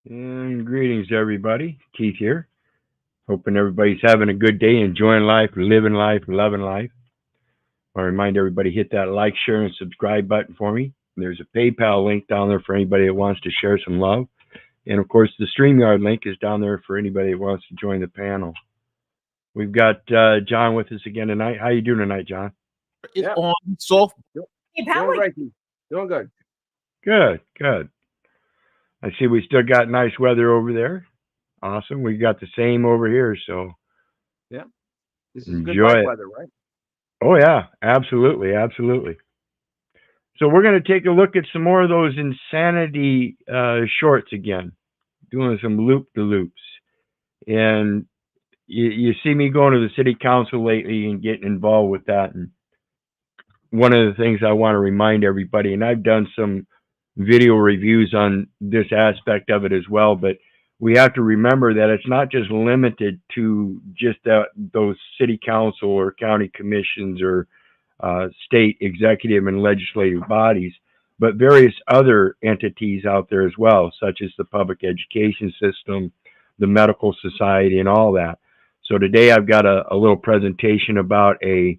And greetings, everybody. Keith here. Hoping everybody's having a good day, enjoying life, living life, loving life. I want to remind everybody, hit that like, share, and subscribe button for me. There's a PayPal link down there for anybody that wants to share some love. And of course, the StreamYard link is down there for anybody that wants to join the panel. We've got John with us again tonight. How you doing tonight, John? It's on soft. Hey, Pally. Doing good. Good. I see we still got nice weather over there. Awesome. We got the same over here, so yeah, this is enjoy good bike it. weather, right? Oh yeah, absolutely. So we're going to take a look at some more of those insanity shorts again, doing some loop-de-loops. And you see me going to the city council lately and getting involved with that. And one of the things I want to remind everybody, and I've done some video reviews on this aspect of it as well, but we have to remember that it's not just limited to just those city council or county commissions or state executive and legislative bodies, but various other entities out there as well, such as the public education system, the medical society, and all that. So today I've got a little presentation about a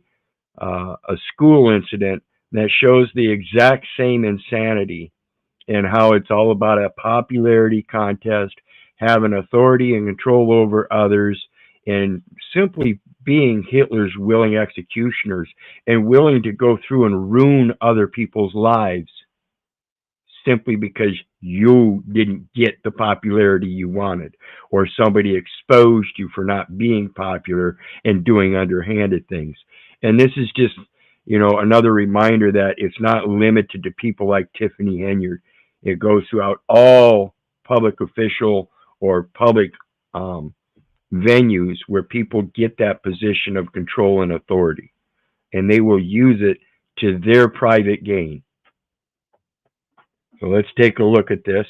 school incident that shows the exact same insanity and how it's all about a popularity contest, having authority and control over others, and simply being Hitler's willing executioners and willing to go through and ruin other people's lives simply because you didn't get the popularity you wanted, or somebody exposed you for not being popular and doing underhanded things. And this is just, another reminder that it's not limited to people like Tiffany Henyard. It goes throughout all public official or public venues where people get that position of control and authority, and they will use it to their private gain. So let's take a look at this.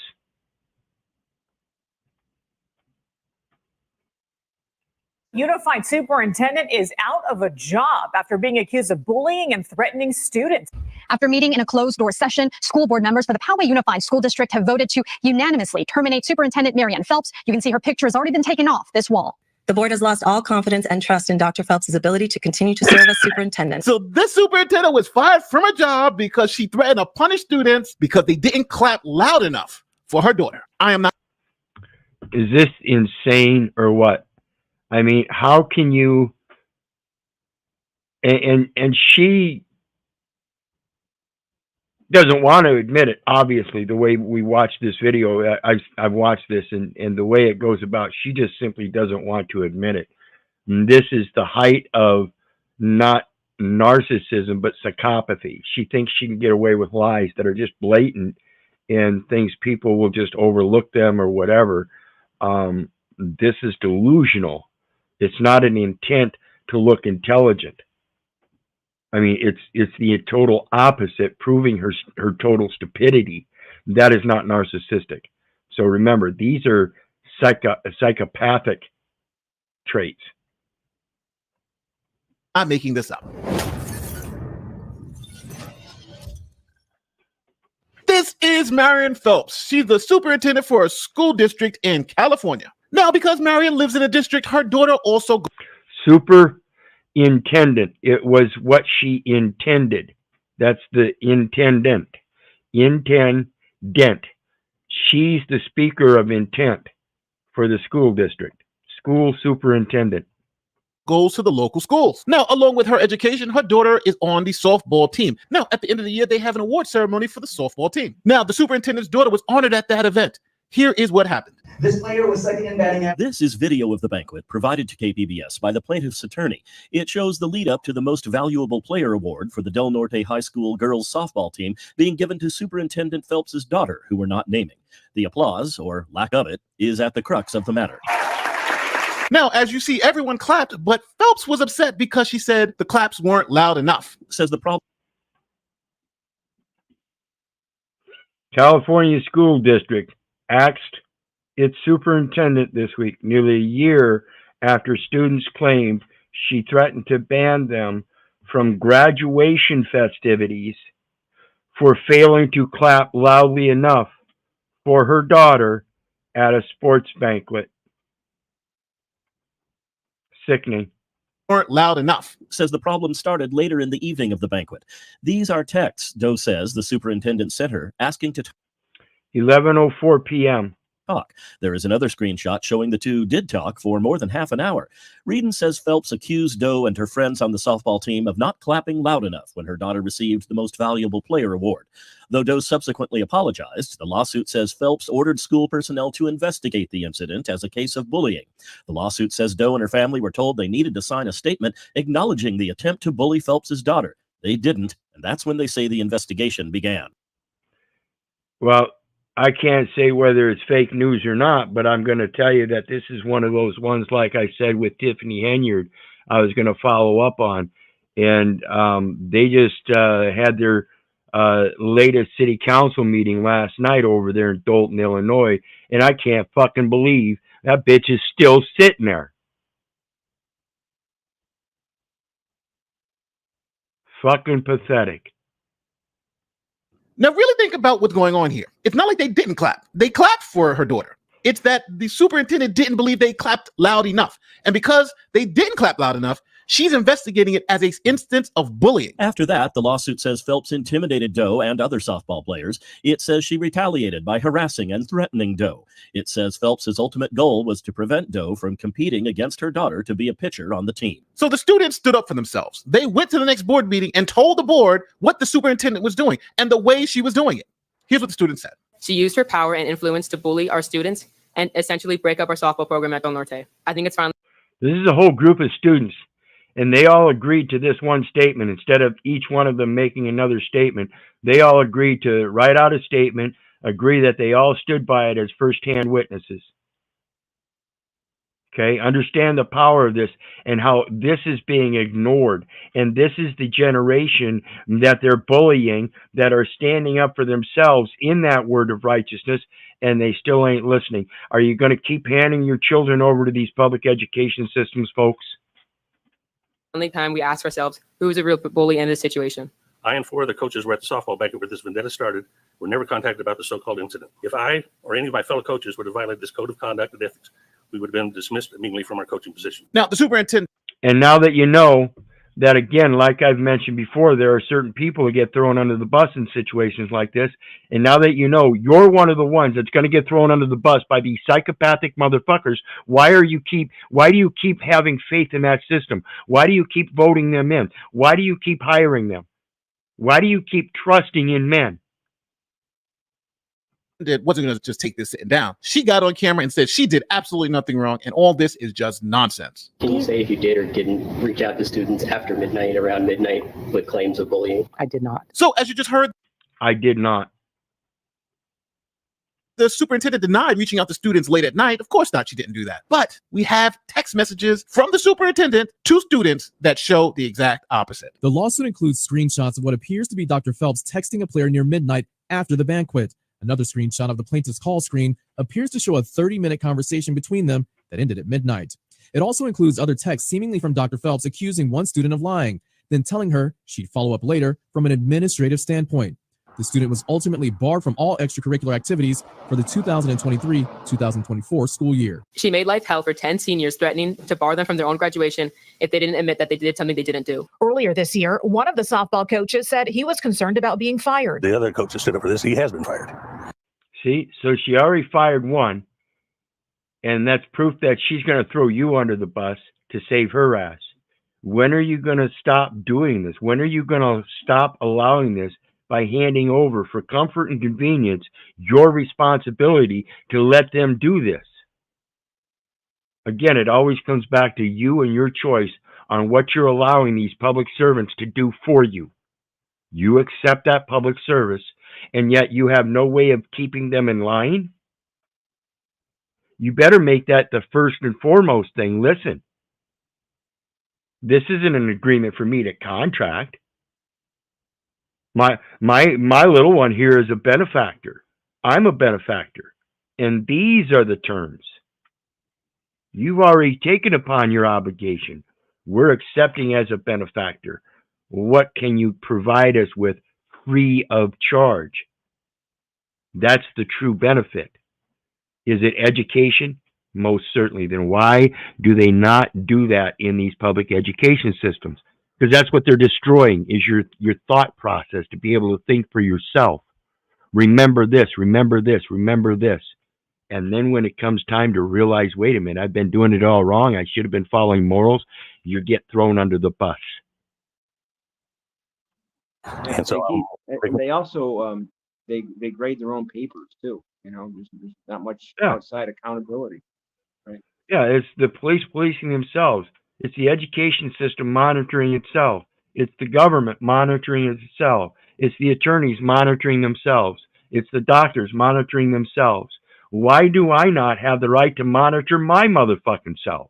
Unified superintendent is out of a job after being accused of bullying and threatening students. After meeting in a closed-door session, school board members for the Poway Unified School District have voted to unanimously terminate Superintendent Marianne Phelps. You can see her picture has already been taken off this wall. The board has lost all confidence and trust in Dr. Phelps' ability to continue to serve as superintendent. So this superintendent was fired from her job because she threatened to punish students because they didn't clap loud enough for her daughter. I am not. Is this insane or what? I mean, how can you? And she doesn't want to admit it. Obviously, the way we watched this video, I've watched this, and the way it goes about, she just simply doesn't want to admit it. And this is the height of not narcissism, but psychopathy. She thinks she can get away with lies that are just blatant and things people will just overlook them or whatever. This is delusional. It's not an intent to look intelligent. I mean, it's the total opposite, proving her total stupidity. That is not narcissistic. So remember, these are psychopathic traits. I'm making this up. This is Marianne Phelps. She's the superintendent for a school district in California. Now, because Marianne lives in a district, her daughter also... Superintendent. It was what she intended. That's the intendant. Intendent. She's the speaker of intent for the school district. School superintendent. Goes to the local schools. Now, along with her education, her daughter is on the softball team. Now, at the end of the year, they have an award ceremony for the softball team. Now, the superintendent's daughter was honored at that event. Here is what happened. This player was second in batting. This is video of the banquet provided to KPBS by the plaintiff's attorney. It shows the lead up to the Most Valuable Player Award for the Del Norte High School girls softball team being given to Superintendent Phelps' daughter, who we're not naming. The applause, or lack of it, is at the crux of the matter. Now, as you see, everyone clapped, but Phelps was upset because she said the claps weren't loud enough. Says the problem. California School District axed its superintendent this week, nearly a year after students claimed she threatened to ban them from graduation festivities for failing to clap loudly enough for her daughter at a sports banquet. Sickening. Weren't loud enough. Says the problem started later in the evening of the banquet. These are texts, Doe says, the superintendent sent her, asking to 11:04 p.m. talk. There is another screenshot showing the two did talk for more than half an hour. Reedon says Phelps accused Doe and her friends on the softball team of not clapping loud enough when her daughter received the Most Valuable Player award. Though Doe subsequently apologized, the lawsuit says Phelps ordered school personnel to investigate the incident as a case of bullying. The lawsuit says Doe and her family were told they needed to sign a statement acknowledging the attempt to bully Phelps's daughter. They didn't, and that's when they say the investigation began. Well, I can't say whether it's fake news or not, but I'm going to tell you that this is one of those ones, like I said with Tiffany Henyard, I was going to follow up on. And they just had their latest city council meeting last night over there in Dalton, Illinois. And I can't fucking believe that bitch is still sitting there. Fucking pathetic. Now, really think about what's going on here. It's not like they didn't clap. They clapped for her daughter. It's that the superintendent didn't believe they clapped loud enough. And because they didn't clap loud enough, she's investigating it as an instance of bullying. After that, the lawsuit says Phelps intimidated Doe and other softball players. It says she retaliated by harassing and threatening Doe. It says Phelps's ultimate goal was to prevent Doe from competing against her daughter to be a pitcher on the team. So the students stood up for themselves. They went to the next board meeting and told the board what the superintendent was doing and the way she was doing it. Here's what the student said. She used her power and influence to bully our students and essentially break up our softball program at Del Norte. I think it's finally... This is a whole group of students, and they all agreed to this one statement. Instead of each one of them making another statement, they all agreed to write out a statement, agree that they all stood by it as firsthand witnesses. Okay, understand the power of this and how this is being ignored. And this is the generation that they're bullying, that are standing up for themselves in that word of righteousness, and they still ain't listening. Are you going to keep handing your children over to these public education systems, folks? only time we ask ourselves, who's a real bully in this situation? I and four other coaches were at the softball banquet where this vendetta started. Were never contacted about the so-called incident. If I or any of my fellow coaches would have violated this code of conduct and ethics, we would have been dismissed immediately from our coaching position. Now, the superintendent. And now that you know that, again, like I've mentioned before, there are certain people who get thrown under the bus in situations like this. And now that you know you're one of the ones that's going to get thrown under the bus by these psychopathic motherfuckers, why do you keep having faith in that system? Why do you keep voting them in? Why do you keep hiring them? Why do you keep trusting in men? Wasn't going to just take this sitting down. She got on camera and said she did absolutely nothing wrong, and all this is just nonsense. Can you say if you did or didn't reach out to students after midnight, around midnight, with claims of bullying? I did not. So, as you just heard, I did not. The superintendent denied reaching out to students late at night. Of course not, she didn't do that. But we have text messages from the superintendent to students that show the exact opposite. The lawsuit includes screenshots of what appears to be Dr. Phelps texting a player near midnight after the banquet. Another screenshot of the plaintiff's call screen appears to show a 30-minute conversation between them that ended at midnight. It also includes other texts seemingly from Dr. Phelps accusing one student of lying, then telling her she'd follow up later from an administrative standpoint. The student was ultimately barred from all extracurricular activities for the 2023-2024 school year. She made life hell for 10 seniors, threatening to bar them from their own graduation if they didn't admit that they did something they didn't do. Earlier this year, one of the softball coaches said he was concerned about being fired. The other coach that stood up for this, he has been fired. See, so she already fired one, and that's proof that she's going to throw you under the bus to save her ass. When are you going to stop doing this? When are you going to stop allowing this by handing over, for comfort and convenience, your responsibility to let them do this? Again, it always comes back to you and your choice on what you're allowing these public servants to do for you. You accept that public service, and yet you have no way of keeping them in line? You better make that the first and foremost thing. Listen, this isn't an agreement for me to contract. My little one here is a benefactor. I'm a benefactor. And these are the terms. You've already taken upon your obligation. We're accepting as a benefactor. What can you provide us with free of charge? That's the true benefit. Is it education? Most certainly. Then why do they not do that in these public education systems? Because that's what they're destroying, is your thought process, to be able to think for yourself. Remember this, remember this, remember this. And then when it comes time to realize, wait a minute, I've been doing it all wrong, I should have been following morals, you get thrown under the bus. And so they also they grade their own papers too. You know, there's not much outside accountability, right? Yeah, it's the police policing themselves. It's the education system monitoring itself. It's the government monitoring itself. It's the attorneys monitoring themselves. It's the doctors monitoring themselves. Why do I not have the right to monitor my motherfucking self?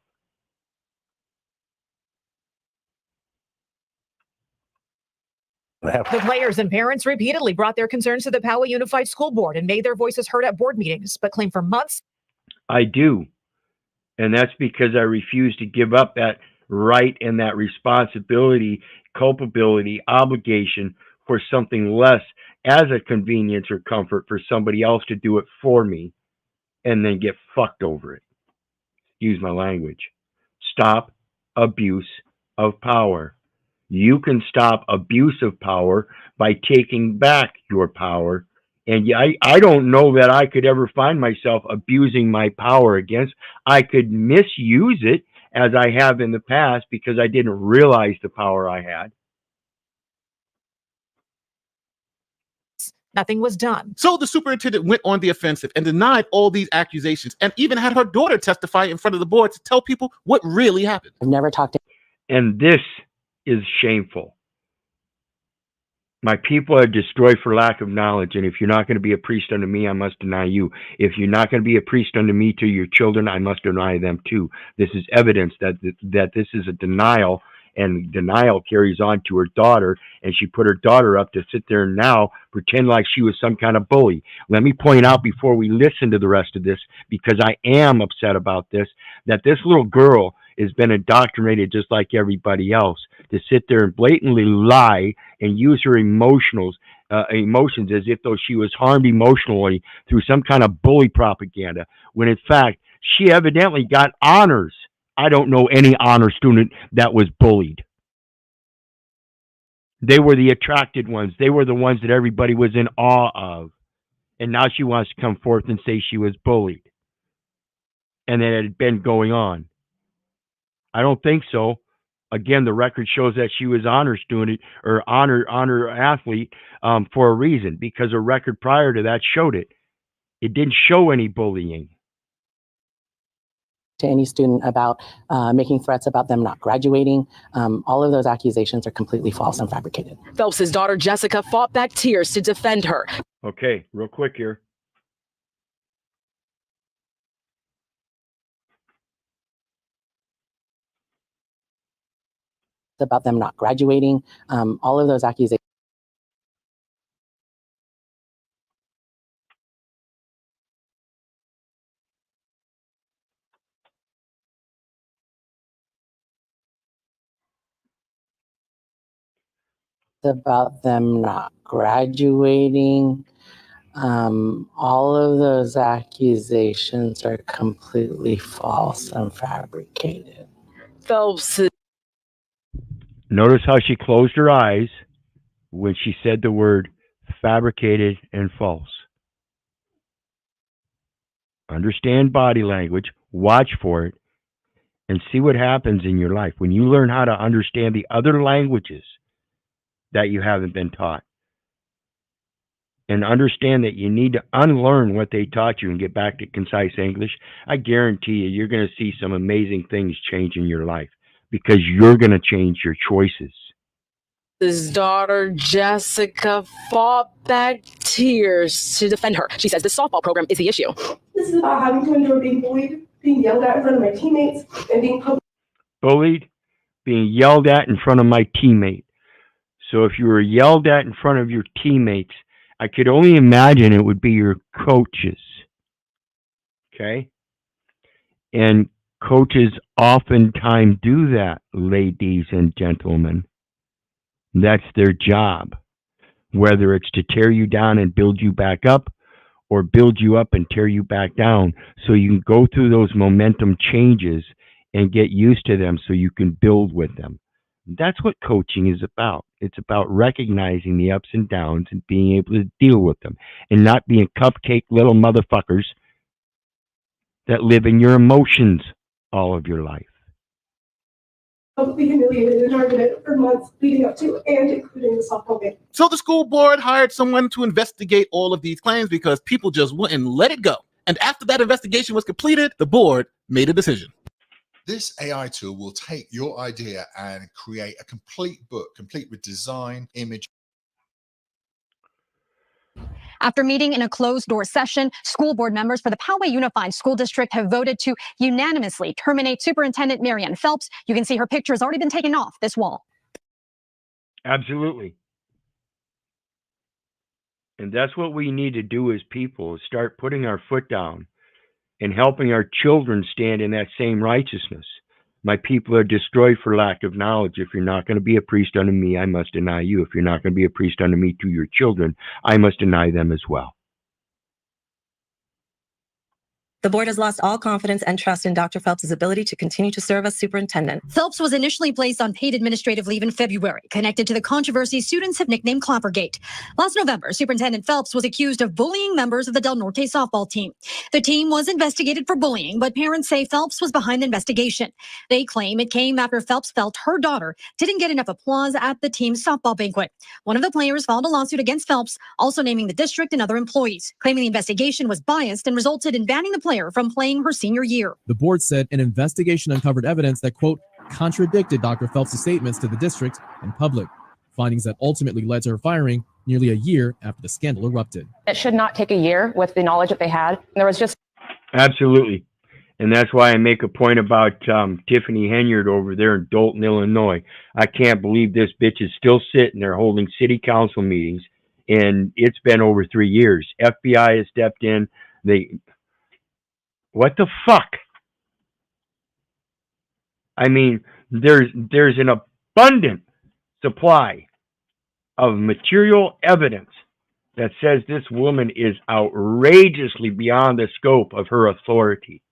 The players and parents repeatedly brought their concerns to the Poway Unified School Board and made their voices heard at board meetings, but claimed for months. I do. And that's because I refuse to give up that right and that responsibility, culpability, obligation for something less as a convenience or comfort for somebody else to do it for me and then get fucked over it. Excuse my language. Stop abuse of power. You can stop abuse of power by taking back your power. And I don't know that I could ever find myself abusing my power against. I could misuse it as I have in the past because I didn't realize the power I had. Nothing was done. So the superintendent went on the offensive and denied all these accusations, and even had her daughter testify in front of the board to tell people what really happened. I've never talked to. And this is shameful. My people are destroyed for lack of knowledge, and if you're not going to be a priest unto me, I must deny you. If you're not going to be a priest unto me to your children, I must deny them too. This is evidence that this is a denial, and denial carries on to her daughter, and she put her daughter up to sit there and now pretend like she was some kind of bully. Let me point out before we listen to the rest of this, because I am upset about this, that this little girl has been indoctrinated just like everybody else to sit there and blatantly lie and use her emotions as if though she was harmed emotionally through some kind of bully propaganda, when in fact she evidently got honors. I don't know any honor student that was bullied. They were the attracted ones. They were the ones that everybody was in awe of. And now she wants to come forth and say she was bullied and that it had been going on. I don't think so. Again, the record shows that she was honor student or honor athlete for a reason, because a record prior to that showed it. It didn't show any bullying. To any student about making threats about them not graduating. All of those accusations are completely false and fabricated. Phelps' daughter Jessica fought back tears to defend her. Okay, real quick here. About them not graduating. All of those accusations. About them not graduating. All of those accusations are completely false and fabricated. Phelps. Notice how she closed her eyes when she said the word fabricated and false. Understand body language, watch for it, and see what happens in your life when you learn how to understand the other languages that you haven't been taught. And understand that you need to unlearn what they taught you and get back to concise English. I guarantee you, you're going to see some amazing things change in your life because you're going to change your choices. His daughter Jessica fought back tears to defend her. She says the softball program is the issue. This is about having to endure being bullied, being yelled at in front of my teammates, and being bullied, being yelled at in front of my teammate. So if you were yelled at in front of your teammates, I could only imagine it would be your coaches. Okay? And coaches oftentimes do that, ladies and gentlemen. That's their job. Whether it's to tear you down and build you back up, or build you up and tear you back down, so you can go through those momentum changes and get used to them so you can build with them. That's what coaching is about. It's about recognizing the ups and downs and being able to deal with them and not being cupcake little motherfuckers that live in your emotions all of your life. Publicly humiliated and targeted for months leading up to and including the softball game. So the school board hired someone to investigate all of these claims because people just wouldn't let it go. And after that investigation was completed, the board made a decision. This AI tool will take your idea and create a complete book, complete with design, image. After meeting in a closed-door session, school board members for the Poway Unified School District have voted to unanimously terminate Superintendent Marianne Phelps. You can see her picture has already been taken off this wall. Absolutely. And that's what we need to do as people, is start putting our foot down and helping our children stand in that same righteousness. My people are destroyed for lack of knowledge. If you're not going to be a priest unto me, I must deny you. If you're not going to be a priest unto me to your children, I must deny them as well. The board has lost all confidence and trust in Dr. Phelps' ability to continue to serve as superintendent. Phelps was initially placed on paid administrative leave in February, connected to the controversy students have nicknamed Clappergate. Last November, Superintendent Phelps was accused of bullying members of the Del Norte softball team. The team was investigated for bullying, but parents say Phelps was behind the investigation. They claim it came after Phelps felt her daughter didn't get enough applause at the team's softball banquet. One of the players filed a lawsuit against Phelps, also naming the district and other employees, claiming the investigation was biased and resulted in banning the player from playing her senior year. The board said an investigation uncovered evidence that, quote, contradicted Dr. Phelps' statements to the district and public, findings that ultimately led to her firing nearly a year after the scandal erupted. It should not take a year with the knowledge that they had. There was just... Absolutely. And that's why I make a point about Tiffany Henyard over there in Dalton, Illinois. I can't believe this bitch is still sitting there holding city council meetings, and it's been over 3 years. FBI has stepped in. What the fuck? I mean, there's an abundant supply of material evidence that says this woman is outrageously beyond the scope of her authority.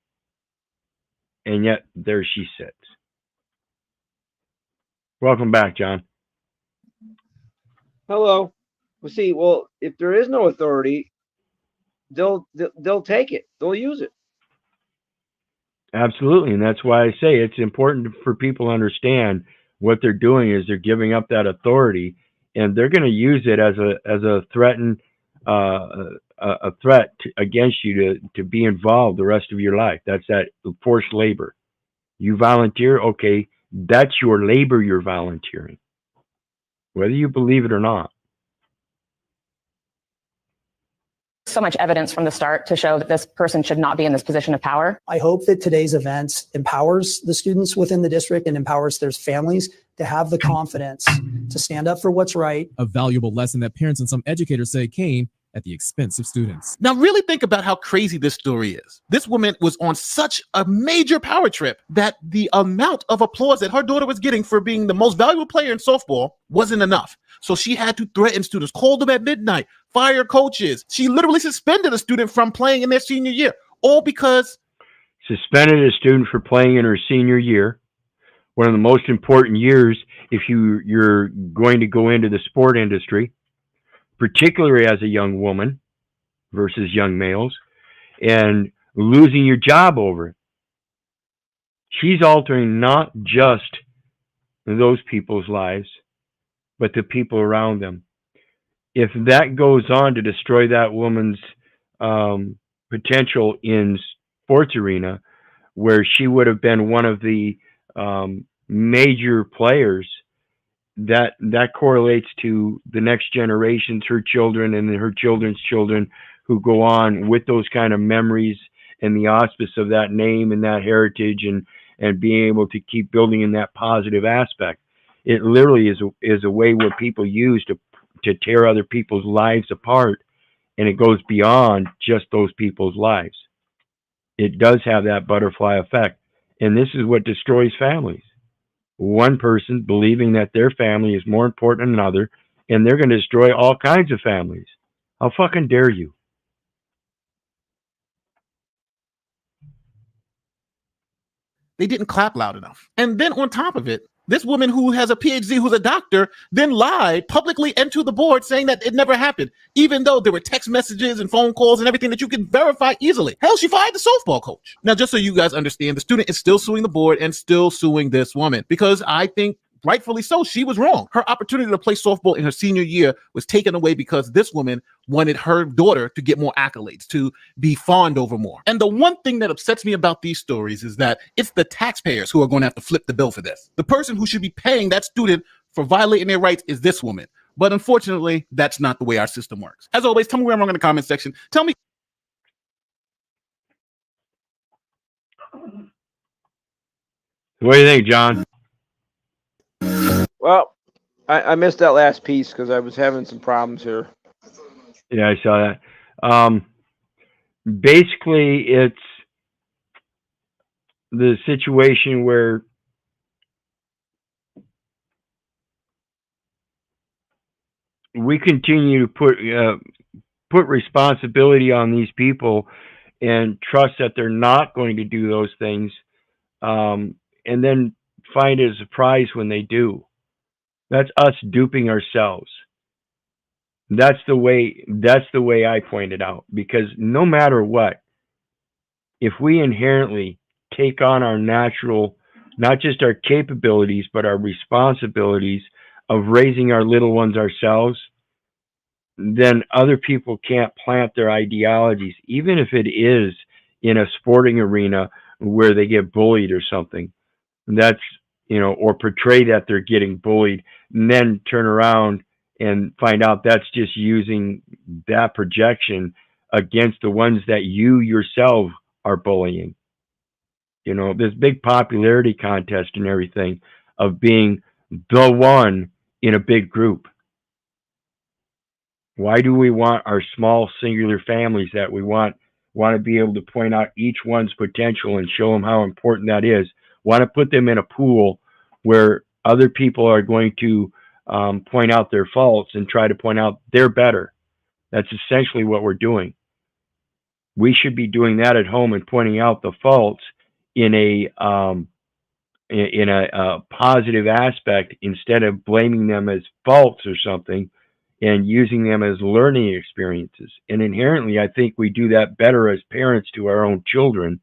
And yet, there she sits. Welcome back, John. Hello. Well, see, if there is no authority, they'll take it. They'll use it. Absolutely, and that's why I say it's important for people to understand what they're doing is they're giving up that authority, and they're going to use it as a threat against you to be involved the rest of your life. That's that forced labor. You volunteer, okay, that's your labor you're volunteering, whether you believe it or not. So much evidence from the start to show that this person should not be in this position of power. I hope that today's events empowers the students within the district and empowers their families to have the confidence to stand up for what's right. A valuable lesson that parents and some educators say came at the expense of students. Now really think about how crazy this story is. This woman was on such a major power trip that the amount of applause that her daughter was getting for being the most valuable player in softball wasn't enough. So she had to threaten students, call them at midnight, fire coaches. She literally suspended a student from playing in their senior year, all because... Suspended a student for playing in her senior year, one of the most important years if you're going to go into the sport industry, particularly as a young woman versus young males, and losing your job over it. She's altering not just those people's lives, but the people around them. If that goes on to destroy that woman's potential in sports arena, where she would have been one of the major players, that correlates to the next generations, her children and her children's children, who go on with those kind of memories and the auspice of that name and that heritage, and being able to keep building in that positive aspect. It literally is a way where people use to tear other people's lives apart, and it goes beyond just those people's lives. It does have that butterfly effect, and this is what destroys families. One person believing that their family is more important than another, and they're going to destroy all kinds of families. How fucking dare you? They didn't clap loud enough. And then on top of it, this woman who has a PhD, who's a doctor, then lied publicly and to the board saying that it never happened, even though there were text messages and phone calls and everything that you can verify easily. Hell, she fired the softball coach. Now, just so you guys understand, the student is still suing the board and still suing this woman because I think rightfully so, she was wrong. Her opportunity to play softball in her senior year was taken away because this woman wanted her daughter to get more accolades, to be fawned over more. And the one thing that upsets me about these stories is that it's the taxpayers who are going to have to flip the bill for this. The person who should be paying that student for violating their rights is this woman. But unfortunately, that's not the way our system works. As always, tell me where I'm wrong in the comment section. Tell me. What do you think, John? Well, I missed that last piece because I was having some problems here. Yeah, I saw that. Basically, it's the situation where we continue to put responsibility on these people and trust that they're not going to do those things, and then find it a surprise when they do. That's us duping ourselves. That's the way I point it out, because no matter what, if we inherently take on our natural, not just our capabilities, but our responsibilities of raising our little ones ourselves, then other people can't plant their ideologies, even if it is in a sporting arena where they get bullied or something. That's, or portray that they're getting bullied, and then turn around and find out that's just using that projection against the ones that you yourself are bullying. This big popularity contest and everything of being the one in a big group. Why do we want our small singular families that we want to be able to point out each one's potential and show them how important that is? Want to put them in a pool where other people are going to point out their faults and try to point out they're better. That's essentially what we're doing. We should be doing that at home and pointing out the faults in a positive aspect instead of blaming them as faults or something and using them as learning experiences. And inherently, I think we do that better as parents to our own children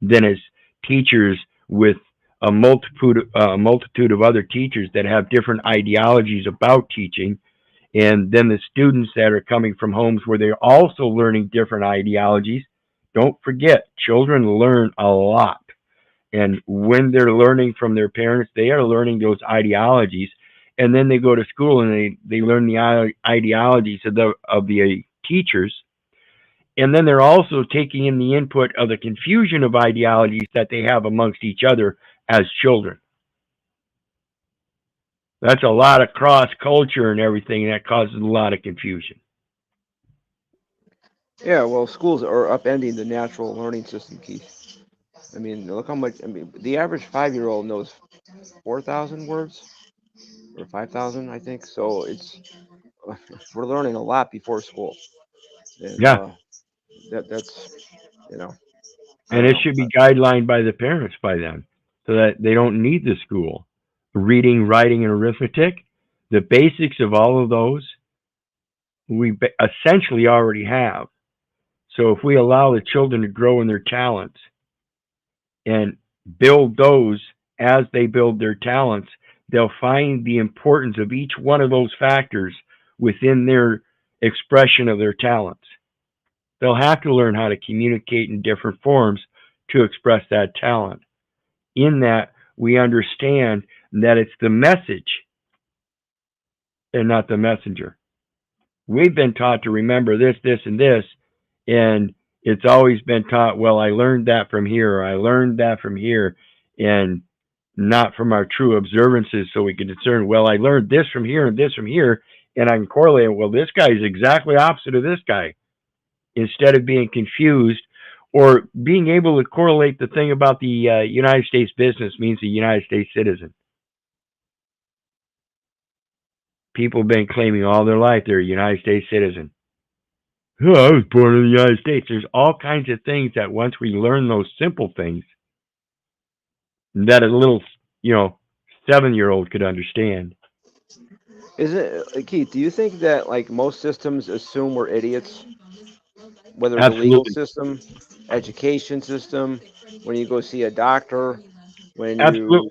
than as teachers with a multitude of other teachers that have different ideologies about teaching. And then the students that are coming from homes where they're also learning different ideologies. Don't forget, children learn a lot. And when they're learning from their parents, they are learning those ideologies. And then they go to school and they learn the ideologies of the teachers. And then they're also taking in the input of the confusion of ideologies that they have amongst each other as children. That's a lot of cross culture and everything that causes a lot of confusion. Yeah, well, schools are upending the natural learning system, Keith. I mean, look how much. I mean, the average 5-year-old knows 4,000 words or 5,000, I think. So we're learning a lot before school. And, yeah, that's And it should be guidelined by the parents by then, so that they don't need the school. Reading, writing, and arithmetic, the basics of all of those, we essentially already have. So if we allow the children to grow in their talents and build those as they build their talents, they'll find the importance of each one of those factors within their expression of their talents. They'll have to learn how to communicate in different forms to express that talent. In that, we understand that it's the message and not the messenger. We've been taught to remember this, this, and this, and it's always been taught, well, I learned that from here, or I learned that from here, and not from our true observances, so we can discern, well, I learned this from here and this from here, and I can correlate, well, this guy is exactly opposite of this guy, instead of being confused or being able to correlate the thing about the United States business means the United States citizen. People have been claiming all their life they're a United States citizen. Oh, I was born in the United States. There's all kinds of things that once we learn those simple things, that a little, 7-year-old could understand. Is it, Keith? Do you think that like most systems assume we're idiots? Whether the legal Absolutely. system, education system, when you go see a doctor, when Absolutely.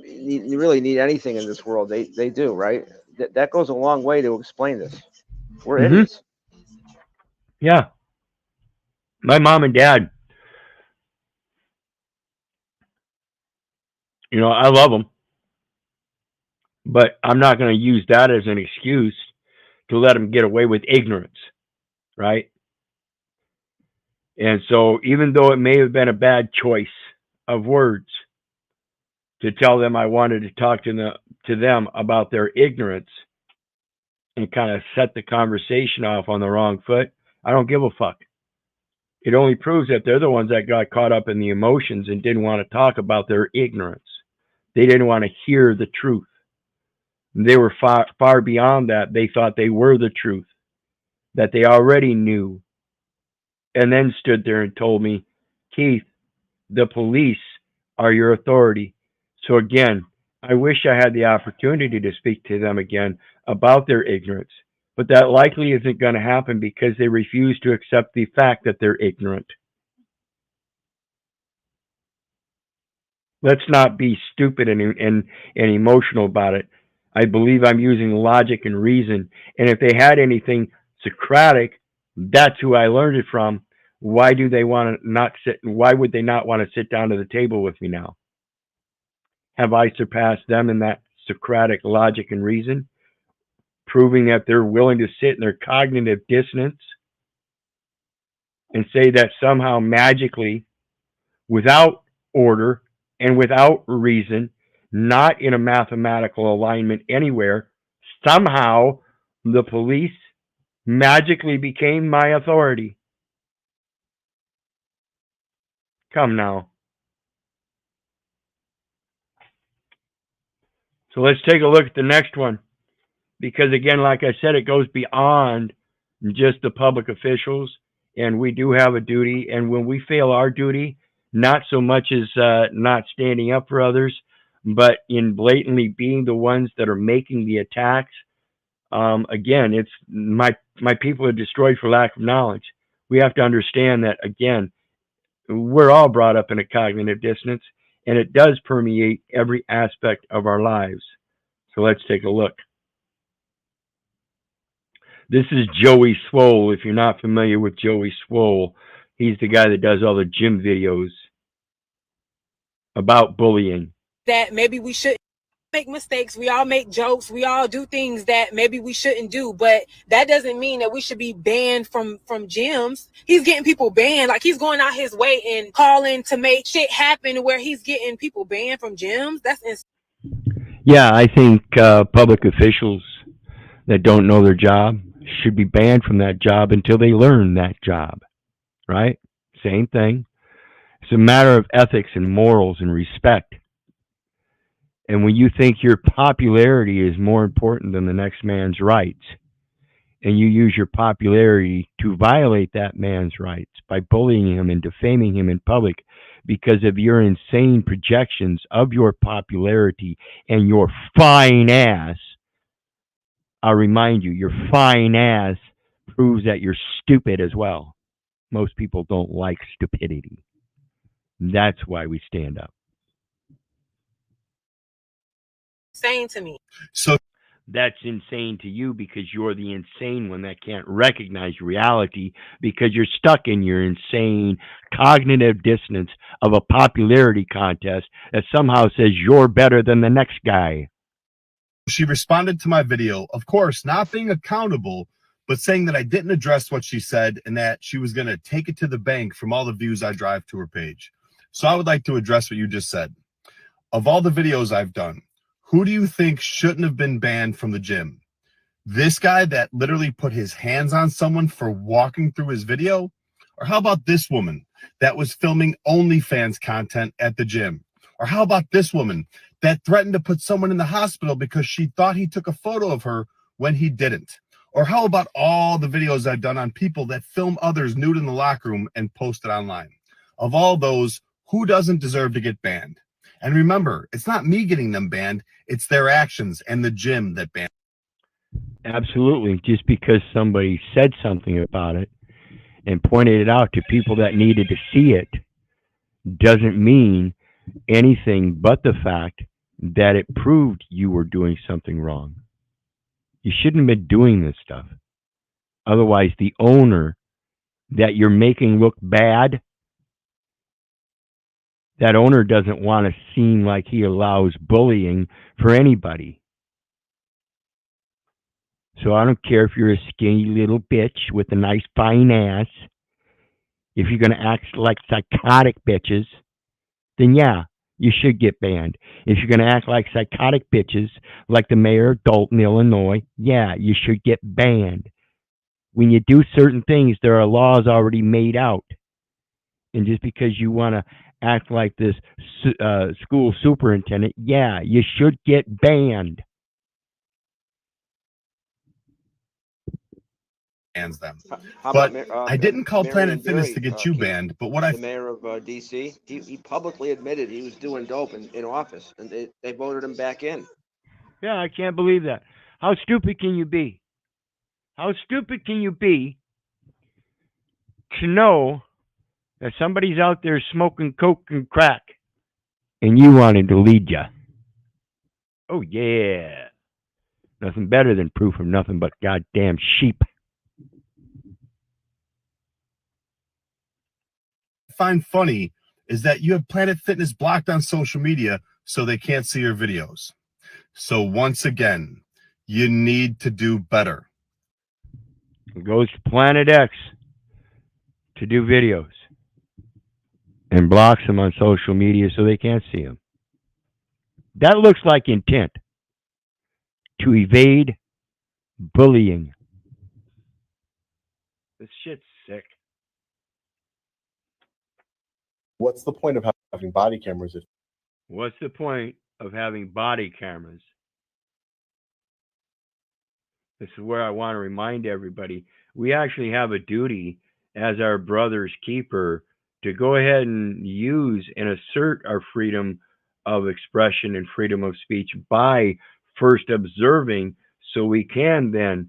you really need anything in this world, they do, right? That goes a long way to explain this. We're Mm-hmm. idiots. Yeah. My mom and dad, I love them, but I'm not going to use that as an excuse to let them get away with ignorance, right? And so, even though it may have been a bad choice of words to tell them I wanted to talk to them about their ignorance and kind of set the conversation off on the wrong foot, I don't give a fuck. It only proves that they're the ones that got caught up in the emotions and didn't want to talk about their ignorance. They didn't want to hear the truth. They were far, far beyond that. They thought they were the truth, that they already knew, and then stood there and told me, Keith, the police are your authority. So again, I wish I had the opportunity to speak to them again about their ignorance, but that likely isn't going to happen because they refuse to accept the fact that they're ignorant. Let's not be stupid and emotional about it. I believe I'm using logic and reason. And if they had anything Socratic, that's who I learned it from. Why do they want to not sit? Why would they not want to sit down to the table with me now? Have I surpassed them in that Socratic logic and reason, proving that they're willing to sit in their cognitive dissonance and say that somehow magically, without order and without reason, not in a mathematical alignment anywhere, somehow the police magically became my authority? Come now. So let's take a look at the next one. Because again, like I said, it goes beyond just the public officials, and we do have a duty. And when we fail our duty, not so much as not standing up for others, but in blatantly being the ones that are making the attacks. Again, it's my people are destroyed for lack of knowledge. We have to understand that, again, we're all brought up in a cognitive dissonance, and it does permeate every aspect of our lives. So let's take a look. This is Joey Swole. If you're not familiar with Joey Swole, he's the guy that does all the gym videos about bullying. That maybe we shouldn't make mistakes. We all make jokes. We all do things that maybe we shouldn't do, but that doesn't mean that we should be banned from gyms. He's getting people banned. Like, he's going out his way and calling to make shit happen where he's getting people banned from gyms. That's insane. Yeah, I think public officials that don't know their job should be banned from that job until they learn that job, right? Same thing. It's a matter of ethics and morals and respect. And when you think your popularity is more important than the next man's rights, and you use your popularity to violate that man's rights by bullying him and defaming him in public because of your insane projections of your popularity and your fine ass, I'll remind you, your fine ass proves that you're stupid as well. Most people don't like stupidity. That's why we stand up. Insane to me. So that's insane to you because you're the insane one that can't recognize reality because you're stuck in your insane cognitive dissonance of a popularity contest that somehow says you're better than the next guy. She responded to my video, of course, not being accountable, but saying that I didn't address what she said and that she was going to take it to the bank from all the views I drive to her page. So I would like to address what you just said. Of all the videos I've done, who do you think shouldn't have been banned from the gym? This guy that literally put his hands on someone for walking through his video? Or how about this woman that was filming OnlyFans content at the gym? Or how about this woman that threatened to put someone in the hospital because she thought he took a photo of her when he didn't? Or how about all the videos I've done on people that film others nude in the locker room and post it online? Of all those, who doesn't deserve to get banned? And remember, it's not me getting them banned, it's their actions and the gym that banned. Absolutely. Just because somebody said something about it and pointed it out to people that needed to see it doesn't mean anything but the fact that it proved you were doing something wrong. You shouldn't have been doing this stuff. Otherwise, the owner that you're making look bad, that owner doesn't want to seem like he allows bullying for anybody. So I don't care if you're a skinny little bitch with a nice fine ass. If you're going to act like psychotic bitches, then yeah, you should get banned. If you're going to act like psychotic bitches, like the mayor of Dalton, Illinois, yeah, you should get banned. When you do certain things, there are laws already made out. And just because you want to act like this school superintendent, yeah, you should get banned. Bans them. How But about, I didn't call Marion Planet Fitness Barry, to get you Keith, banned, but what the mayor of DC, he publicly admitted he was doing dope in office, and they voted him back in. Yeah, I can't believe that. How stupid can you be? How stupid can you be to know that somebody's out there smoking coke and crack and you wanted to lead you? Oh, yeah. Nothing better than proof of nothing but goddamn sheep. find funny is that you have Planet Fitness blocked on social media so they can't see your videos. So once again, you need to do better. It goes to Planet X to do videos and blocks them on social media so they can't see them. That looks like intent to evade bullying. This shit's sick. What's the point of having body cameras? What's the point of having body cameras? This is where I want to remind everybody, we actually have a duty as our brother's keeper to go ahead and use and assert our freedom of expression and freedom of speech by first observing, so we can then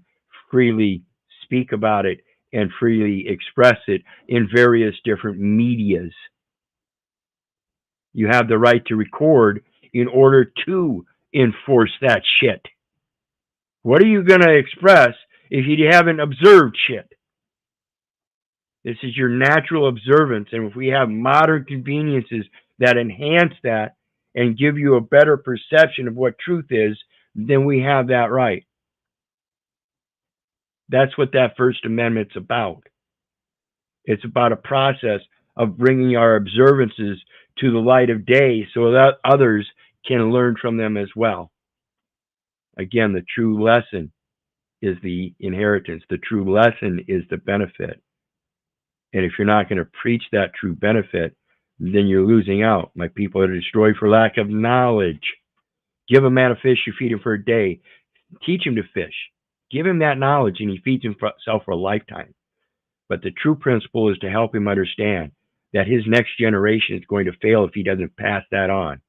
freely speak about it and freely express it in various different medias. You have the right to record in order to enforce that shit. What are you going to express if you haven't observed shit? This is your natural observance, and if we have modern conveniences that enhance that and give you a better perception of what truth is, then we have that right. That's what that First Amendment's about. It's about a process of bringing our observances to the light of day so that others can learn from them as well. Again, the true lesson is the inheritance. The true lesson is the benefit. And if you're not going to preach that true benefit, then you're losing out. My people are destroyed for lack of knowledge. Give a man a fish, you feed him for a day. Teach him to fish. Give him that knowledge, and he feeds himself for a lifetime. But the true principle is to help him understand that his next generation is going to fail if he doesn't pass that on.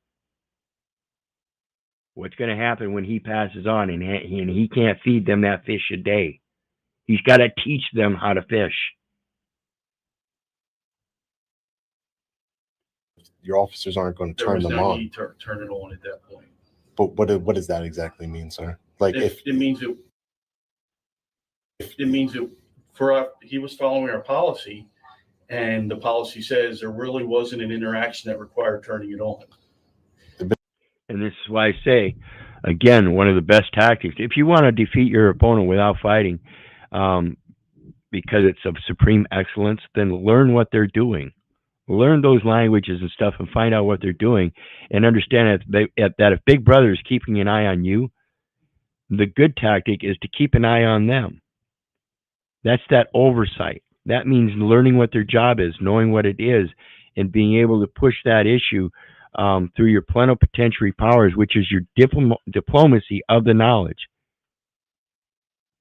What's going to happen when he passes on and he can't feed them that fish a day? He's got to teach them how to fish. Your officers aren't going to turn them on. Turn it on at that point. But what does that exactly mean, sir? Like it means that he was following our policy, and the policy says there really wasn't an interaction that required turning it on. And this is why I say, again, one of the best tactics, if you want to defeat your opponent without fighting, because it's of supreme excellence, then learn what they're doing. Learn those languages and stuff and find out what they're doing, and understand that if Big Brother is keeping an eye on you, the good tactic is to keep an eye on them. That's that oversight. That means learning what their job is, knowing what it is, and being able to push that issue through your plenipotentiary powers, which is your diplomacy of the knowledge,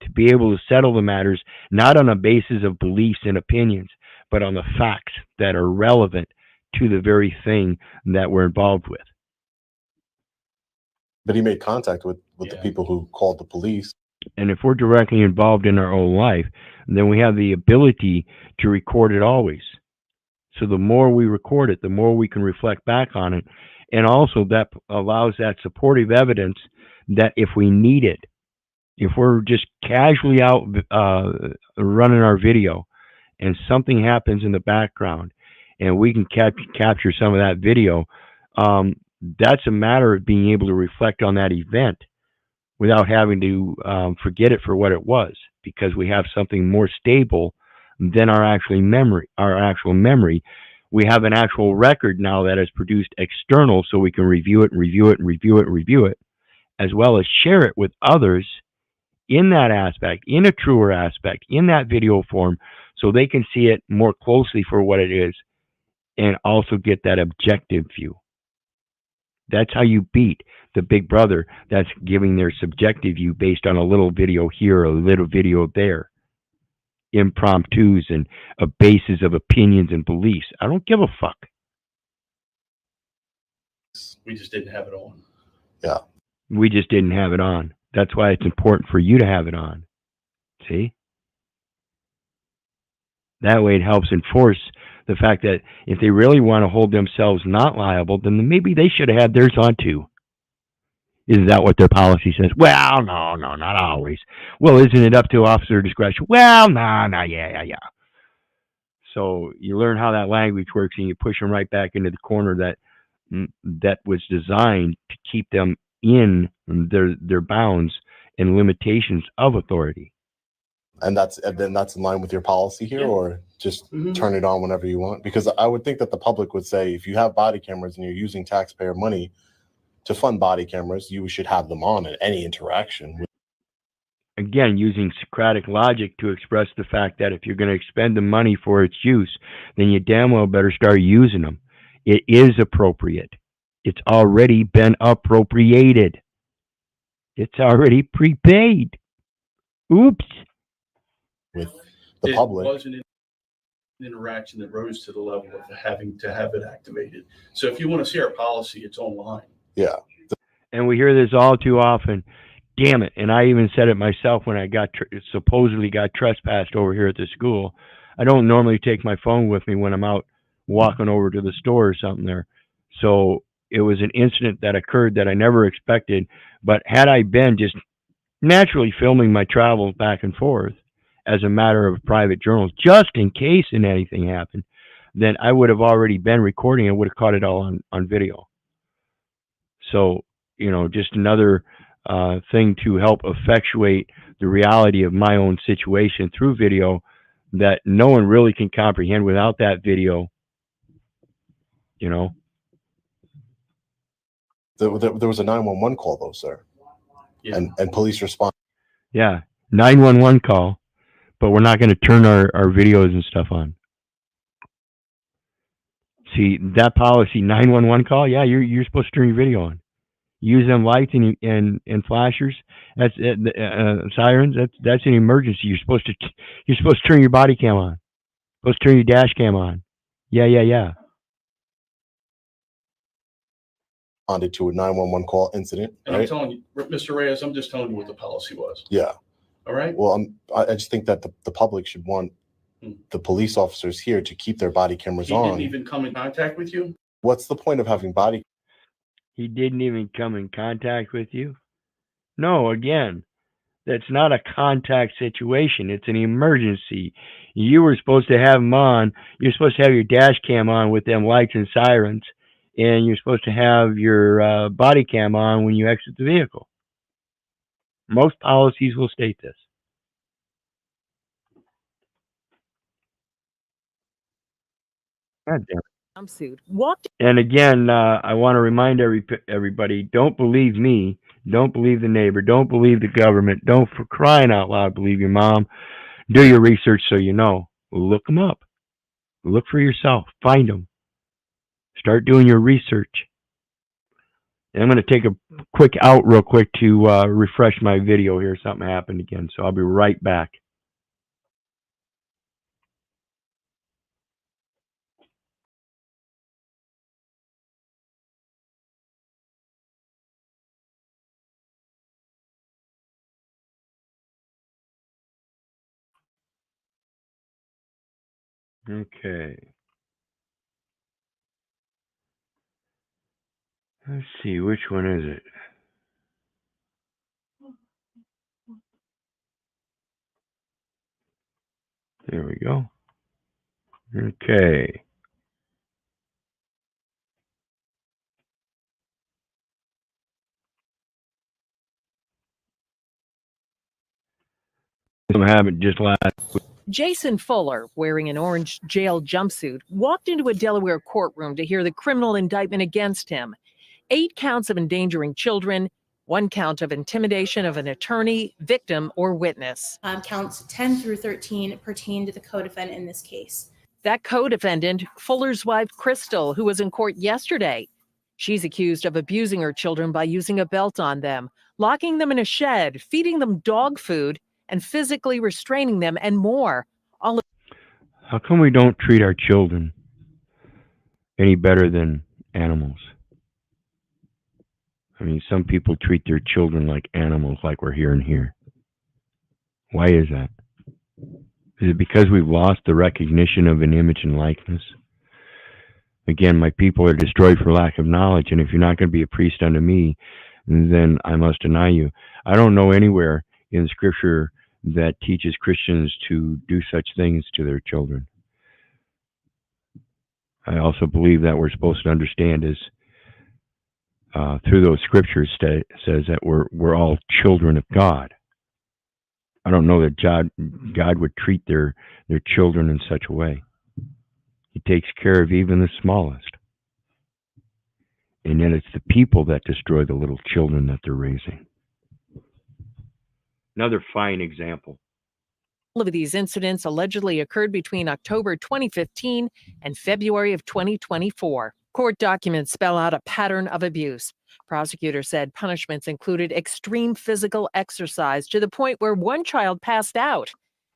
to be able to settle the matters not on a basis of beliefs and opinions, but on the facts that are relevant to the very thing that we're involved with. But he made contact with the people who called the police. And if we're directly involved in our own life, then we have the ability to record it always. So the more we record it, the more we can reflect back on it. And also that allows that supportive evidence that if we need it, if we're just casually out running our video and something happens in the background and we can capture some of that video, that's a matter of being able to reflect on that event without having to forget it for what it was, because we have something more stable than our actual memory. We have an actual record now that is produced external, so we can review it, as well as share it with others in that aspect, in a truer aspect, in that video form, so they can see it more closely for what it is and also get that objective view. That's how you beat the big brother that's giving their subjective view based on a little video here, a little video there. Impromptus and a basis of opinions and beliefs. I don't give a fuck. We just didn't have it on. Yeah. We just didn't have it on. That's why it's important for you to have it on. See? That way it helps enforce the fact that if they really want to hold themselves not liable, then maybe they should have had theirs on too. Is that what their policy says? Well, no, not always. Well, isn't it up to officer discretion? Well, no, yeah. So you learn how that language works, and you push them right back into the corner that was designed to keep them in their bounds and limitations of authority. And then that's in line with your policy here, or just turn it on whenever you want? Because I would think that the public would say, if you have body cameras and you're using taxpayer money to fund body cameras, you should have them on in any interaction. Again, using Socratic logic to express the fact that if you're going to expend the money for its use, then you damn well better start using them. It is appropriate. It's already been appropriated. It's already prepaid. Oops. With the public. It wasn't an interaction that rose to the level of having to have it activated. So if you want to see our policy, it's online. Yeah. And we hear this all too often. Damn it. And I even said it myself when I supposedly got trespassed over here at the school. I don't normally take my phone with me when I'm out walking over to the store or something there. So it was an incident that occurred that I never expected. But had I been just naturally filming my travels back and forth as a matter of private journals, just in case anything happened, then I would have already been recording and would have caught it all on video. So, just another thing to help effectuate the reality of my own situation through video that no one really can comprehend without that video. There was a 911 call though, sir. Yeah. And police respond. Yeah, 911 call, but we're not going to turn our videos and stuff on. See, that policy, 911 call, yeah, you're supposed to turn your video on. Use them lights and flashers. That's sirens. That's an emergency. You're supposed to turn your body cam on. Supposed to turn your dash cam on. Yeah. Responded to a 911 call incident. And right? I'm telling you, Mr. Reyes, I'm just telling you what the policy was. Yeah. All right. Well, I just think that the public should want the police officers here to keep their body cameras on. He didn't even come in contact with you? What's the point of having body? He didn't even come in contact with you? No, again, that's not a contact situation. It's an emergency. You were supposed to have them on. You're supposed to have your dash cam on with them lights and sirens, and you're supposed to have your body cam on when you exit the vehicle. Most policies will state this. God damn it. I'm sued. Walked. And again, I want to remind everybody, don't believe me. Don't believe the neighbor. Don't believe the government. Don't, for crying out loud, believe your mom. Do your research so you know. Look them up. Look for yourself. Find them. Start doing your research. And I'm going to take a quick out real quick to refresh my video here. Something happened again, so I'll be right back. Okay. Let's see, which one is it? There we go. Okay. Some happened just last week. Jason Fuller, wearing an orange jail jumpsuit, walked into a Delaware courtroom to hear the criminal indictment against him. 8 counts of endangering children, 1 count of intimidation of an attorney, victim, or witness. Counts 10 through 13 pertain to the co-defendant in this case. That co-defendant, Fuller's wife, Crystal, who was in court yesterday. She's accused of abusing her children by using a belt on them, locking them in a shed, feeding them dog food, and physically restraining them, and more. How come we don't treat our children any better than animals? I mean, some people treat their children like animals, like we're hearing here. Why is that? Is it because we've lost the recognition of an image and likeness? Again, my people are destroyed for lack of knowledge, and if you're not going to be a priest unto me, then I must deny you. I don't know anywhere in Scripture that teaches Christians to do such things to their children. I also believe that we're supposed to understand is through those scriptures says that we're all children of God. I don't know that God would treat their children in such a way. He takes care of even the smallest. And then it's the people that destroy the little children that they're raising. Another fine example. All of these incidents allegedly occurred between October 2015 and February of 2024. Court documents spell out a pattern of abuse. Prosecutors said punishments included extreme physical exercise to the point where one child passed out,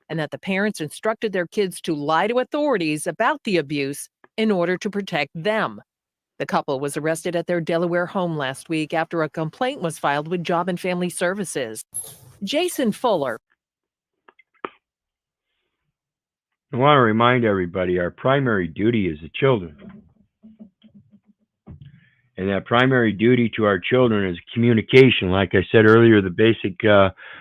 and that the parents instructed their kids to lie to authorities about the abuse in order to protect them. The couple was arrested at their Delaware home last week after a complaint was filed with Job and Family Services. Jason Fuller. I want to remind everybody our primary duty is the children. And that primary duty to our children is communication. Like I said earlier, the basic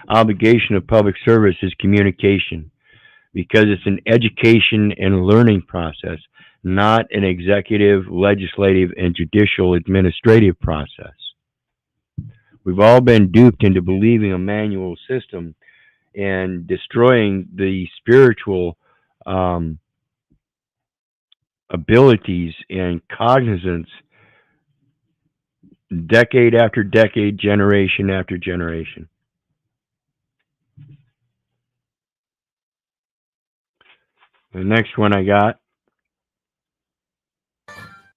obligation of public service is communication, because it's an education and learning process, not an executive, legislative, and judicial administrative process. We've all been duped into believing a manual system and destroying the spiritual abilities and cognizance decade after decade, generation after generation. The next one I got.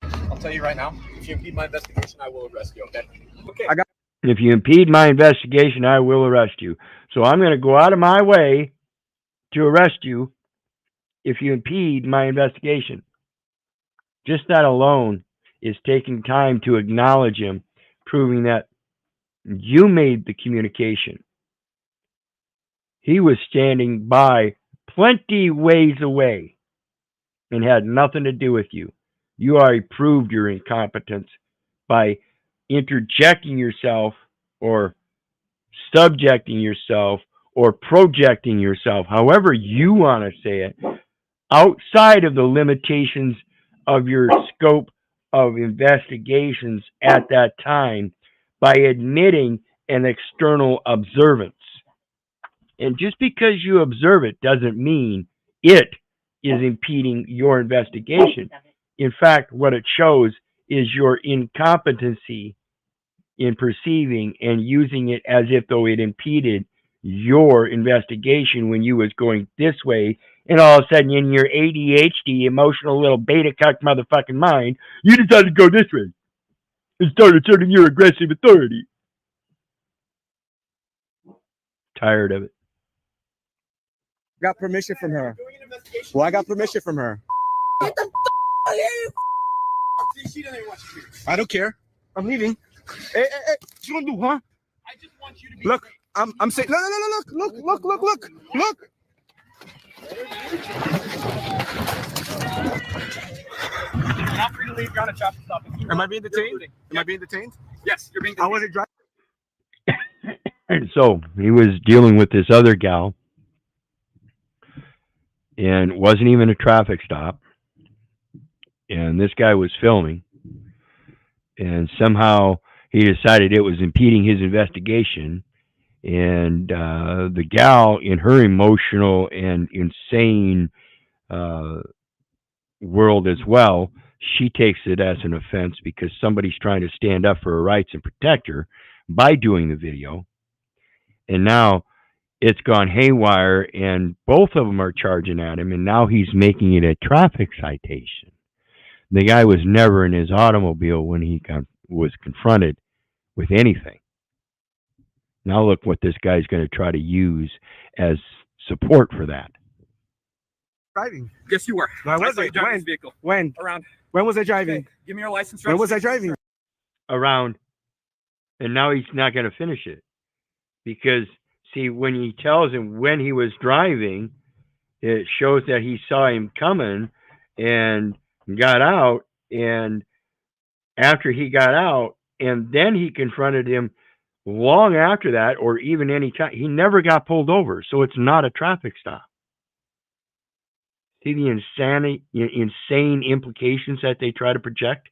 I'll tell you right now, if you impede my investigation, I will arrest you, okay? Okay. If you impede my investigation, I will arrest you. So I'm going to go out of my way to arrest you if you impede my investigation. Just that alone is taking time to acknowledge him, proving that you made the communication. He was standing by plenty ways away and had nothing to do with you. You already proved your incompetence by interjecting yourself or subjecting yourself or projecting yourself, however you want to say it, outside of the limitations of your scope of investigations at that time by admitting an external observance. And just because you observe it doesn't mean it is impeding your investigation. In fact, what it shows is your incompetency in perceiving and using it as if though it impeded your investigation when you was going this way, and all of a sudden in your ADHD, emotional little beta cuck motherfucking mind, you decided to go this way and start asserting your aggressive authority. Tired of it. Got permission from her. Well, I got permission from her. Get the she doesn't even want you here. I don't care. I'm leaving. Hey, what you gonna do, huh? I just want you to be look. I'm saying look. believe you're on a traffic stop. Am I being detained? Am I being detained? Yes, you're being detained. I wasn't driving. And so he was dealing with this other gal, and it wasn't even a traffic stop. And this guy was filming, and somehow he decided it was impeding his investigation. And the gal, in her emotional and insane world as well, she takes it as an offense because somebody's trying to stand up for her rights and protect her by doing the video. And now it's gone haywire, and both of them are charging at him, and now he's making it a traffic citation. The guy was never in his automobile when he was confronted with anything. Now look what this guy's going to try to use as support for that. Driving. Yes, you were. No, I wasn't. When? Vehicle. When? Around. When was I driving? Okay. Give me your license. When was I driving? Around. And now he's not going to finish it. Because, see, when he tells him when he was driving, it shows that he saw him coming and got out. And after he got out, and then he confronted him long after that, or even any time, he never got pulled over. So it's not a traffic stop. See the insane implications that they try to project?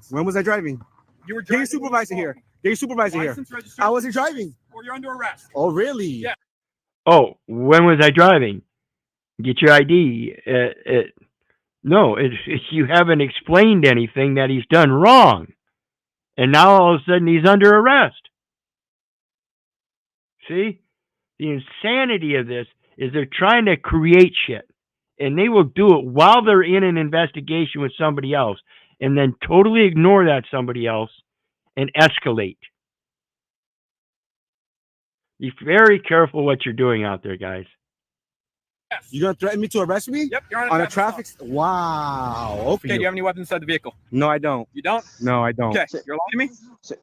When was I driving? You were driving. Get your supervisor here. Get your supervisor here. I wasn't driving. Or you're under arrest. Oh, really? Yeah. Oh, when was I driving? Get your ID. No, you haven't explained anything that he's done wrong. And now all of a sudden he's under arrest. See? The insanity of this is they're trying to create shit. And they will do it while they're in an investigation with somebody else, and then totally ignore that somebody else and escalate. Be very careful what you're doing out there, guys. Yes. You're going to threaten me to arrest me? Yep, you're on a traffic stop. Wow. Okay, do you have any weapons inside the vehicle? No, I don't. You don't? No, I don't. Okay, you're lying to me?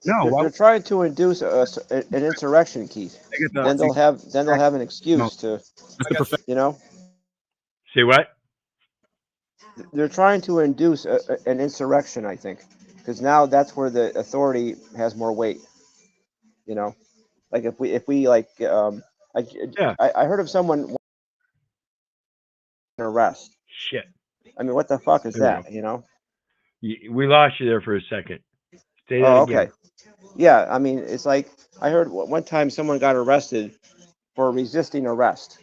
No. They're trying to induce an insurrection, Keith. Then they'll have an excuse to, you know? Say what? They're trying to induce an insurrection, I think, because now that's where the authority has more weight. You know, like if we like, I heard of someone arrest. Shit. I mean, what the fuck is that? You know? We lost you there for a second. Say that again. Okay. Yeah, I mean, it's like I heard one time someone got arrested for resisting arrest.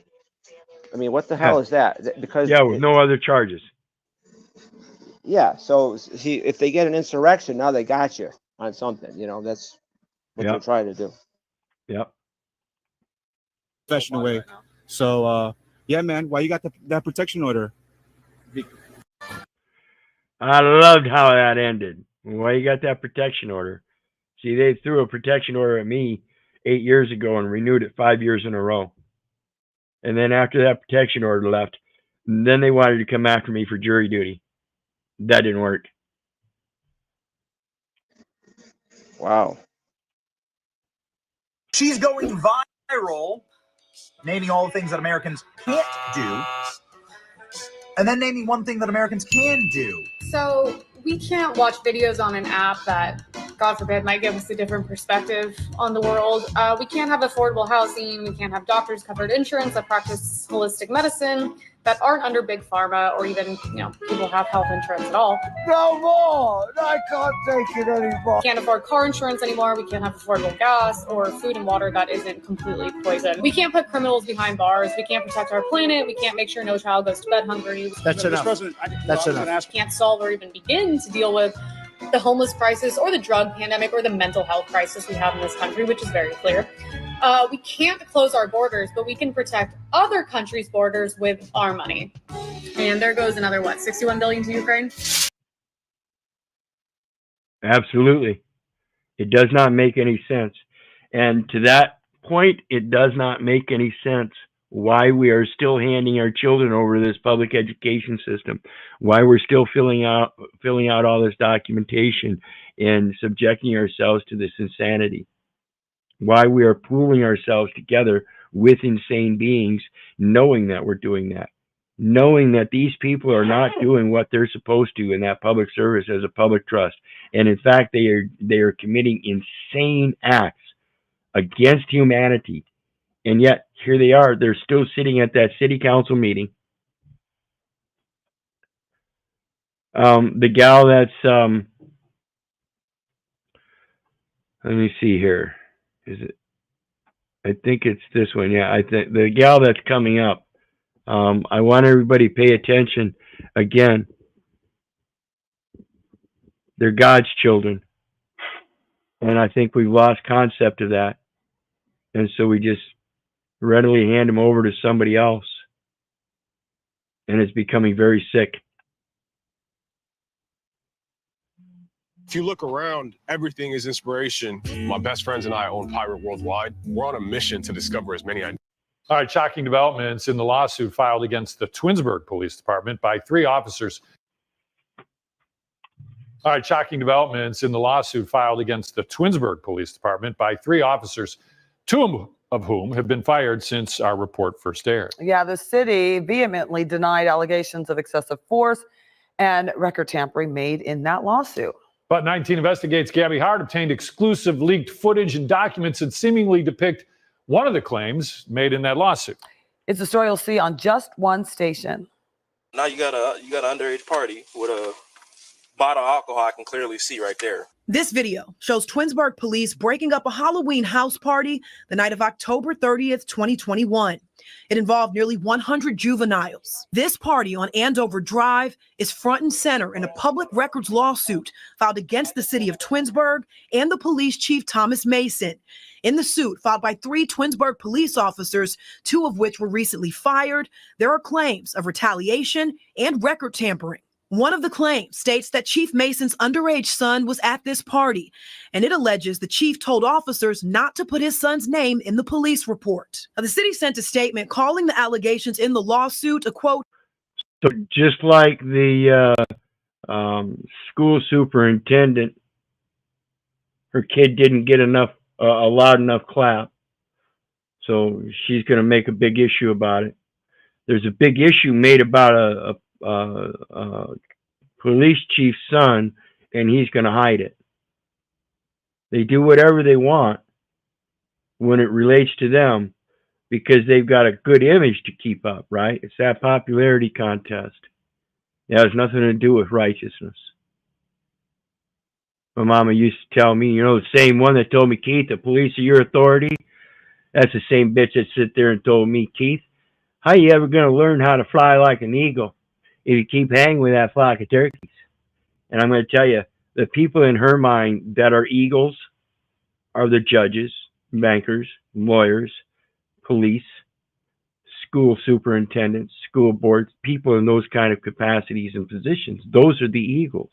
I mean, what the hell is that? Because with no other charges. Yeah, so see, if they get an insurrection, now they got you on something. You know, that's what they're trying to do. Yep. Professional way. So, yeah, man, why you got that protection order? I loved how that ended. Why you got that protection order? See, they threw a protection order at me 8 years ago and renewed it 5 years in a row. And then after that protection order left, then they wanted to come after me for jury duty. That didn't work. Wow. She's going viral, naming all the things that Americans can't do, and then naming one thing that Americans can do. So we can't watch videos on an app that, God forbid, might give us a different perspective on the world. We can't have affordable housing. We can't have doctors covered insurance that practice holistic medicine that aren't under big pharma, or even, people have health insurance at all. No more! I can't take it anymore. Can't afford car insurance anymore. We can't have affordable gas or food and water that isn't completely poisoned. We can't put criminals behind bars. We can't protect our planet. We can't make sure no child goes to bed hungry. That's enough. That's enough. Can't solve or even begin to deal with the homeless crisis or the drug pandemic or the mental health crisis we have in this country, which is very clear. We can't close our borders, but we can protect other countries' borders with our money. And there goes another, $61 billion to Ukraine? Absolutely. It does not make any sense. And to that point, it does not make any sense why we are still handing our children over to this public education system, why we're still filling out all this documentation and subjecting ourselves to this insanity, why we are pooling ourselves together with insane beings, knowing that we're doing that. knowing that these people are not doing what they're supposed to in that public service as a public trust. And in fact, they are committing insane acts against humanity. And yet here they are, they're still sitting at that city council meeting. The gal that's let me see here. Is it? I think it's this one. Yeah, I think the gal that's coming up. I want everybody to pay attention. Again, they're God's children. And I think we've lost concept of that. And so we just readily hand them over to somebody else. And it's becoming very sick. If you look around, everything is inspiration. My best friends and I own Pirate Worldwide. We're on a mission to discover as many ideas. All right, shocking developments in the lawsuit filed against the Twinsburg Police Department by 3 officers. All right, shocking developments in the lawsuit filed against the Twinsburg Police Department by 3 officers, 2 of whom have been fired since our report first aired. Yeah, the city vehemently denied allegations of excessive force and record tampering made in that lawsuit. But 19 Investigates Gabby Hart obtained exclusive leaked footage and documents that seemingly depict one of the claims made in that lawsuit. It's a story you'll see on just one station. Now you got an underage party with a bottle of alcohol. I can clearly see right there. This video shows Twinsburg police breaking up a Halloween house party the night of October 30th, 2021. It involved nearly 100 juveniles. This party on Andover Drive is front and center in a public records lawsuit filed against the city of Twinsburg and the police chief Thomas Mason. In the suit filed by 3 Twinsburg police officers, 2 of which were recently fired, there are claims of retaliation and record tampering. One of the claims states that Chief Mason's underage son was at this party, and it alleges the chief told officers not to put his son's name in the police report. Now, the city sent a statement calling the allegations in the lawsuit a quote. So just like the school superintendent, her kid didn't get enough, a loud enough clap, so she's going to make a big issue about it. There's a big issue made about a police chief's son, and he's going to hide it. They do whatever they want when it relates to them because they've got a good image to keep up, right? It's that popularity contest. It has nothing to do with righteousness. My mama used to tell me, you know, the same one that told me, Keith, the police are your authority. That's the same bitch that sit there and told me, Keith, how you ever going to learn how to fly like an eagle if you keep hanging with that flock of turkeys? And I'm going to tell you, the people in her mind that are eagles are the judges, bankers, lawyers, police, school superintendents, school boards, people in those kind of capacities and positions. Those are the eagles.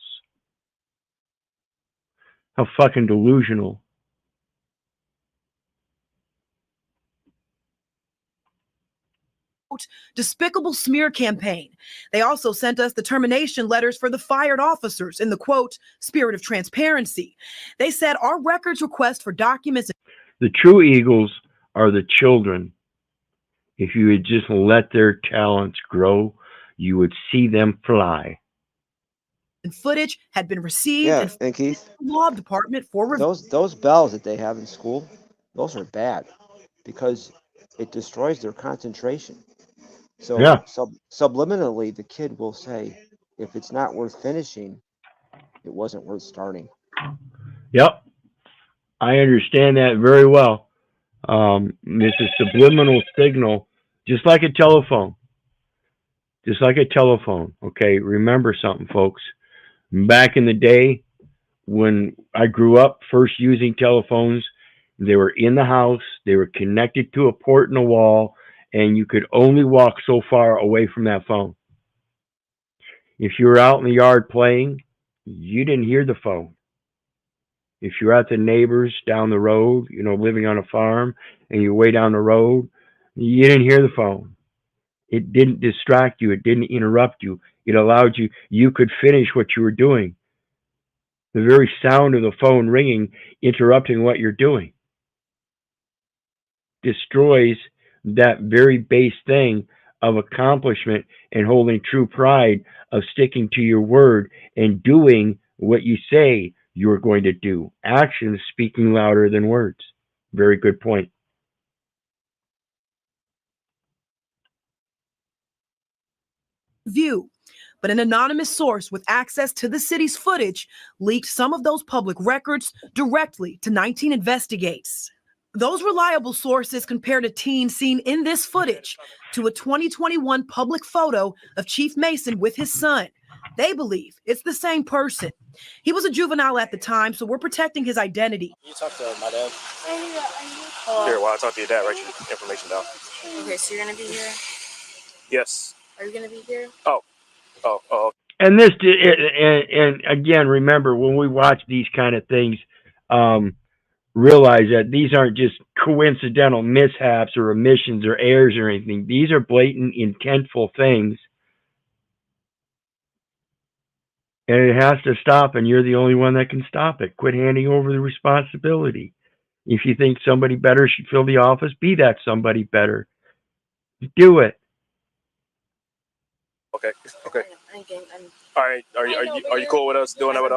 How fucking delusional. Despicable smear campaign. They also sent us the termination letters for the fired officers in the quote, spirit of transparency. They said our records request for documents. The true eagles are the children. If you would just let their talents grow, you would see them fly. And footage had been received. Yeah, and Keith, the law department for review. Those bells that they have in school, those are bad because it destroys their concentration. So yeah. Subliminally, the kid will say, if it's not worth finishing, it wasn't worth starting. Yep. I understand that very well. This is subliminal signal, just like a telephone. Just like a telephone. Okay, remember something, folks. Back in the day, when I grew up first using telephones, they were in the house, they were connected to a port in the wall, and you could only walk so far away from that phone. If you were out in the yard playing, you didn't hear the phone. If you're at the neighbors down the road, you know, living on a farm, and you're way down the road, you didn't hear the phone. It didn't distract you. It didn't interrupt you. It allowed you, you could finish what you were doing. The very sound of the phone ringing, interrupting what you're doing, destroys that very base thing of accomplishment and holding true pride of sticking to your word and doing what you say you're going to do. Actions speaking louder than words. Very good point. View, but an anonymous source with access to the city's footage leaked some of those public records directly to 19 Investigates. Those reliable sources compared a teen seen in this footage to a 2021 public photo of Chief Mason with his son. They believe it's the same person. He was a juvenile at the time, so we're protecting his identity. You talk to my dad. Here, while I talk to your dad, write your information down. Okay, so you're gonna be here? Yes. Are you gonna be here? Oh. And this, and again, remember when we watch these kind of things, realize that these aren't just coincidental mishaps or omissions or errors or anything. These are blatant, intentful things. And it has to stop, and you're the only one that can stop it. Quit handing over the responsibility. If you think somebody better should fill the office, be that somebody better. Do it. Okay. All right. Are you cool with us doing that with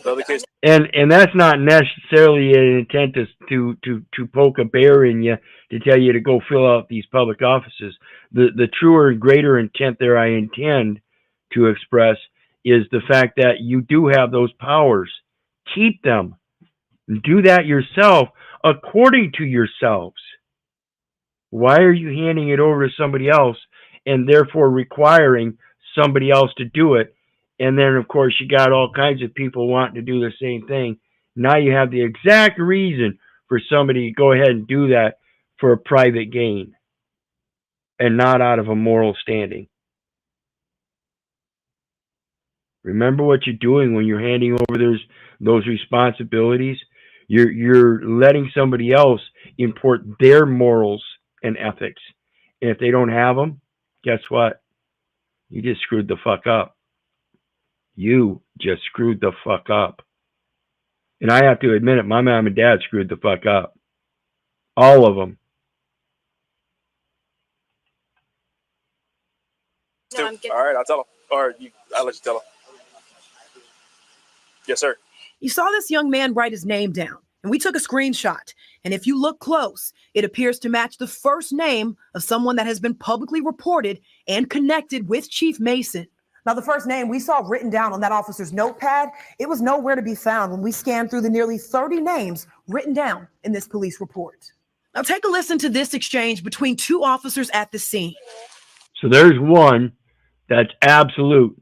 the other kids? And that's not necessarily an intent to poke a bear in you to tell you to go fill out these public offices. The truer and greater intent there I intend to express is the fact that you do have those powers. Keep them. Do that yourself according to yourselves. Why are you handing it over to somebody else and therefore requiring somebody else to do it? And then, of course, you got all kinds of people wanting to do the same thing. Now you have the exact reason for somebody to go ahead and do that for a private gain and not out of a moral standing. Remember what you're doing when you're handing over those responsibilities. You're letting somebody else import their morals and ethics. And if they don't have them, guess what? You just screwed the fuck up. You just screwed the fuck up. And I have to admit it, my mom and dad screwed the fuck up. All of them. No, all right, I'll tell him. Or I'll let you tell him. Yes, sir. You saw this young man write his name down, and we took a screenshot. And if you look close, it appears to match the first name of someone that has been publicly reported and connected with Chief Mason. Now, the first name we saw written down on that officer's notepad, it was nowhere to be found when we scanned through the nearly 30 names written down in this police report. Now, take a listen to this exchange between two officers at the scene. So there's one that's absolute.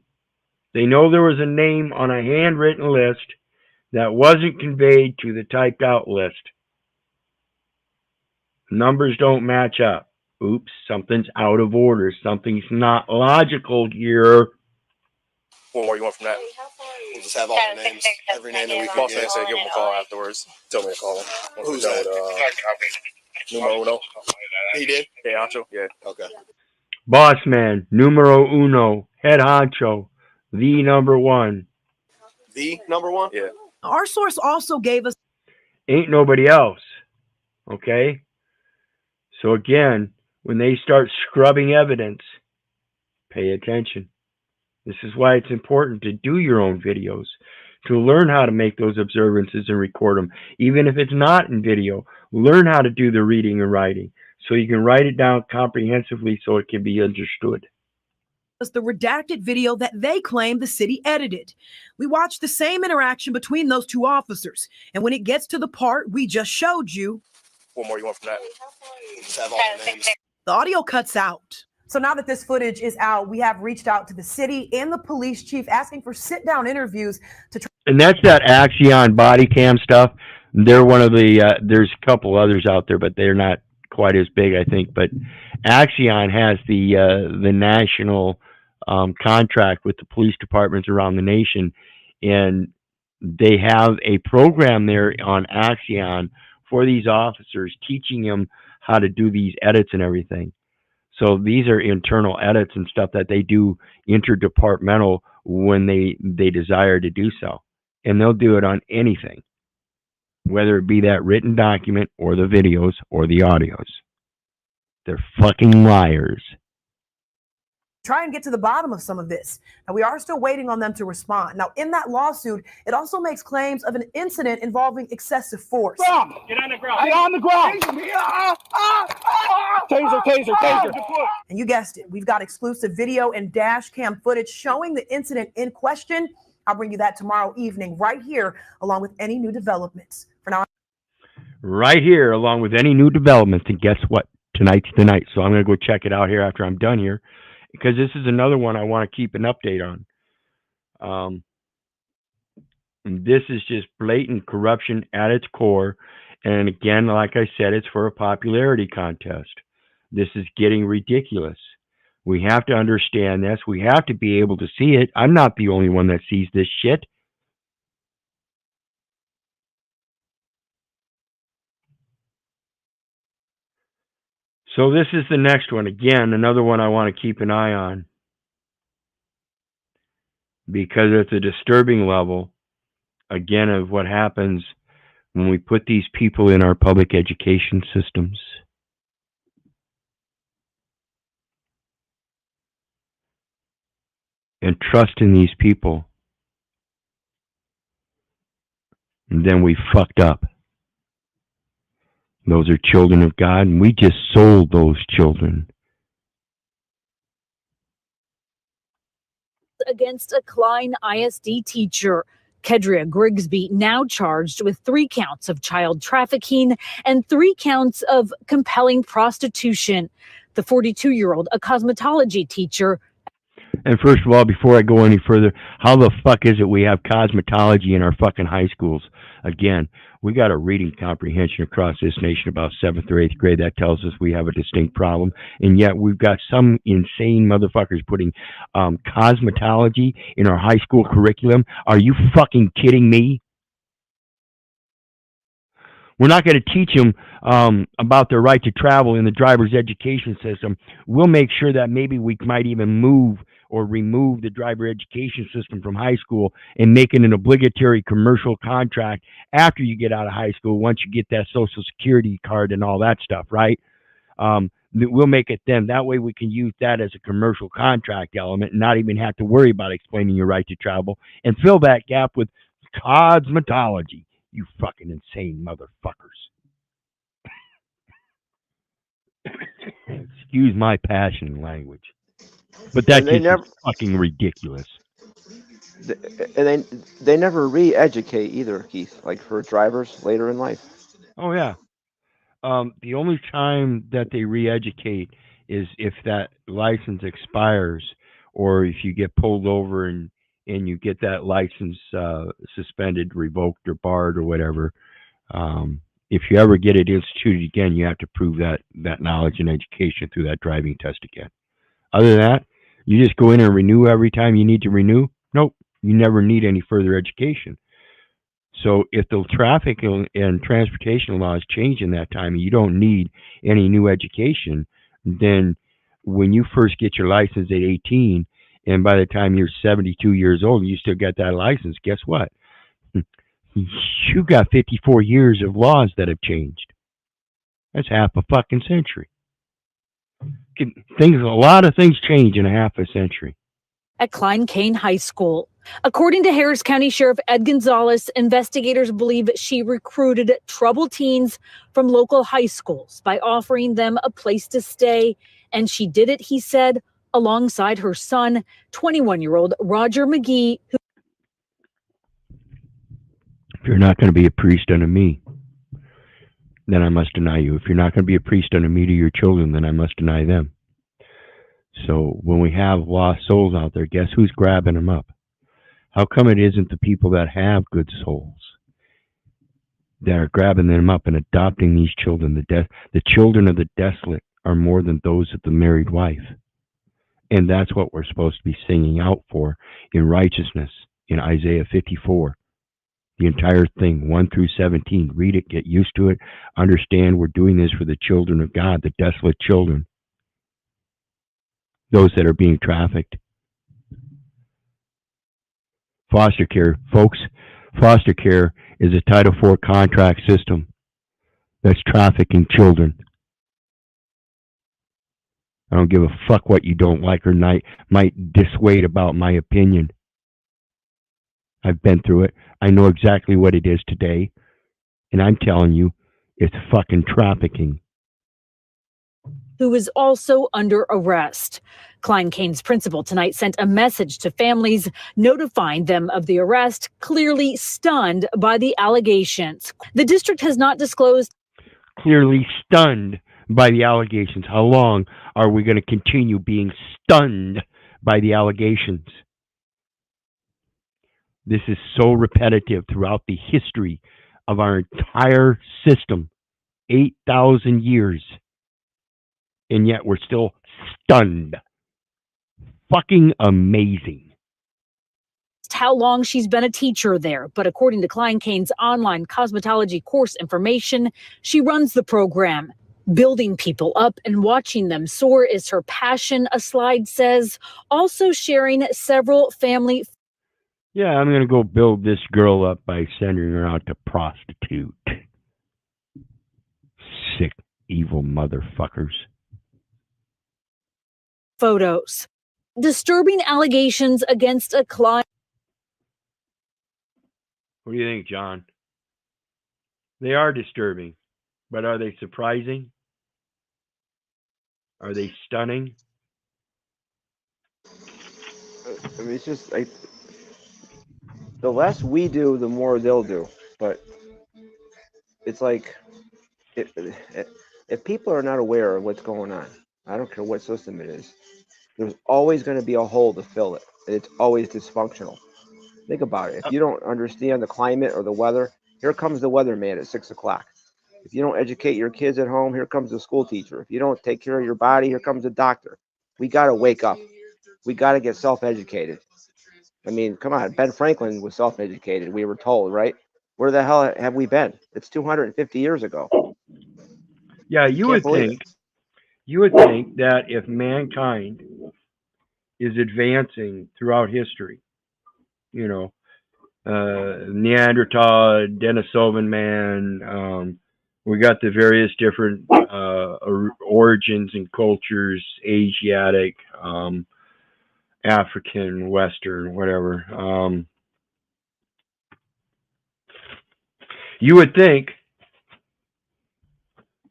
They know there was a name on a handwritten list that wasn't conveyed to the typed out list. Numbers don't match up. Oops, something's out of order. Something's not logical here. What more you want from that? We'll just have all the names, every name that we can get. Boss man said give him a call afterwards. Tell me to call him. Who's that? Numero uno. He did? Yeah, Ancho. Yeah. Okay. Boss man, numero uno, head honcho, the number one. The number one? Yeah. Our source also gave us... Ain't nobody else. Okay? So again, when they start scrubbing evidence, pay attention. This is why it's important to do your own videos, to learn how to make those observances and record them. Even if it's not in video, learn how to do the reading and writing so you can write it down comprehensively so it can be understood. The redacted video that they claim the city edited. We watched the same interaction between those two officers. And when it gets to the part we just showed you, what more you want from that? We'll just have all the names. The audio cuts out. So now that this footage is out, we have reached out to the city and the police chief asking for sit-down interviews to try. And that's that Axion body cam stuff. They're one of the, there's a couple others out there, but they're not quite as big, I think. But Axion has the national contract with the police departments around the nation. And they have a program there on Axion for these officers, teaching them how to do these edits and everything. So these are internal edits and stuff that they do interdepartmental when they desire to do so. And they'll do it on anything, whether it be that written document or the videos or the audios. They're fucking liars. try and get to the bottom of some of this. Now, we are still waiting on them to respond. Now, in that lawsuit, it also makes claims of an incident involving excessive force. Stop! Get on the ground! Get on the ground! Taser, taser, taser! And you guessed it, we've got exclusive video and dash cam footage showing the incident in question. I'll bring you that tomorrow evening right here, along with any new developments. For now, right here, along with any new developments. And guess what? Tonight's the night. So I'm going to go check it out here after I'm done here, because this is another one I want to keep an update on. And this is just blatant corruption at its core. And again, like I said, it's for a popularity contest. This is getting ridiculous. We have to understand this. We have to be able to see it. I'm not the only one that sees this shit. So this is the next one. Again, another one I want to keep an eye on, because it's a disturbing level, again, of what happens when we put these people in our public education systems. And trust in these people. And then we fucked up. Those are children of God, and we just sold those children. Against a Klein ISD teacher. Kedria Grigsby now charged with 3 counts of child trafficking and 3 counts of compelling prostitution. The 42-year-old, a cosmetology teacher. And first of all, before I go any further, how the fuck is it we have cosmetology in our fucking high schools? Again, we got a reading comprehension across this nation about 7th or 8th grade that tells us we have a distinct problem, and yet we've got some insane motherfuckers putting cosmetology in our high school curriculum. Are you fucking kidding me? We're not going to teach them about their right to travel in the driver's education system. We'll make sure that maybe we might even move or remove the driver education system from high school and make it an obligatory commercial contract after you get out of high school, once you get that Social Security card and all that stuff, right? We'll make it then. That way we can use that as a commercial contract element and not even have to worry about explaining your right to travel, and fill that gap with cosmetology. You fucking insane motherfuckers. Excuse my passion language. But that's just fucking ridiculous. And they never re-educate either, Keith, like for drivers later in life. Oh, yeah. The only time that they re-educate is if that license expires, or if you get pulled over and you get that license suspended, revoked, or barred, or whatever. If you ever get it instituted again, you have to prove that knowledge and education through that driving test again. Other than that, you just go in and renew every time you need to renew. Nope, you never need any further education. So if the traffic and transportation laws change in that time and you don't need any new education, then when you first get your license at 18, and by the time you're 72 years old, you still got that license, guess what? You got 54 years of laws that have changed. That's half a fucking century. A lot of things change in a half a century. At Klein Cain High School. According to Harris County Sheriff Ed Gonzalez, investigators believe she recruited troubled teens from local high schools by offering them a place to stay. And she did it, he said, alongside her son, 21-year-old Roger McGee. If you're not going to be a priest unto me, then I must deny you. If you're not going to be a priest unto me to your children, then I must deny them. So when we have lost souls out there, guess who's grabbing them up? How come it isn't the people that have good souls that are grabbing them up and adopting these children? The children of the desolate are more than those of the married wife. And that's what we're supposed to be singing out for in righteousness in Isaiah 54. The entire thing, 1 through 17. Read it, get used to it, understand we're doing this for the children of God, the desolate children, those that are being trafficked. Foster care, folks, foster care is a Title IV contract system that's trafficking children. I don't give a fuck what you don't like or might dissuade about my opinion. I've been through it. I know exactly what it is today. And I'm telling you, it's fucking trafficking. Who is also under arrest. Klein-Cain's principal tonight sent a message to families notifying them of the arrest, clearly stunned by the allegations. The district has not disclosed. Clearly stunned by the allegations. How long are we going to continue being stunned by the allegations? This is so repetitive throughout the history of our entire system. 8,000 years. And yet we're still stunned. Fucking amazing. How long she's been a teacher there, but according to Klein-Cain's online cosmetology course information, she runs the program. Building people up and watching them soar is her passion, a slide says, also sharing several family. Yeah, I'm going to go build this girl up by sending her out to prostitute. Sick, evil motherfuckers. Photos. Disturbing allegations against a client. What do you think, John? They are disturbing, but are they surprising? Are they stunning? I mean, it's just like the less we do, the more they'll do. But it's like if people are not aware of what's going on, I don't care what system it is, there's always going to be a hole to fill it. It's always dysfunctional. Think about it. If you don't understand the climate or the weather, here comes the weatherman at 6 o'clock. If you don't educate your kids at home, here comes the school teacher. If you don't take care of your body, here comes the doctor. We got to wake up. We got to get self-educated. I mean, come on. Ben Franklin was self-educated. We were told, right? Where the hell have we been? It's 250 years ago. Yeah, you would think that if mankind is advancing throughout history, you know, Neanderthal, Denisovan man, we got the various different origins and cultures, Asiatic, African, Western, whatever. You would think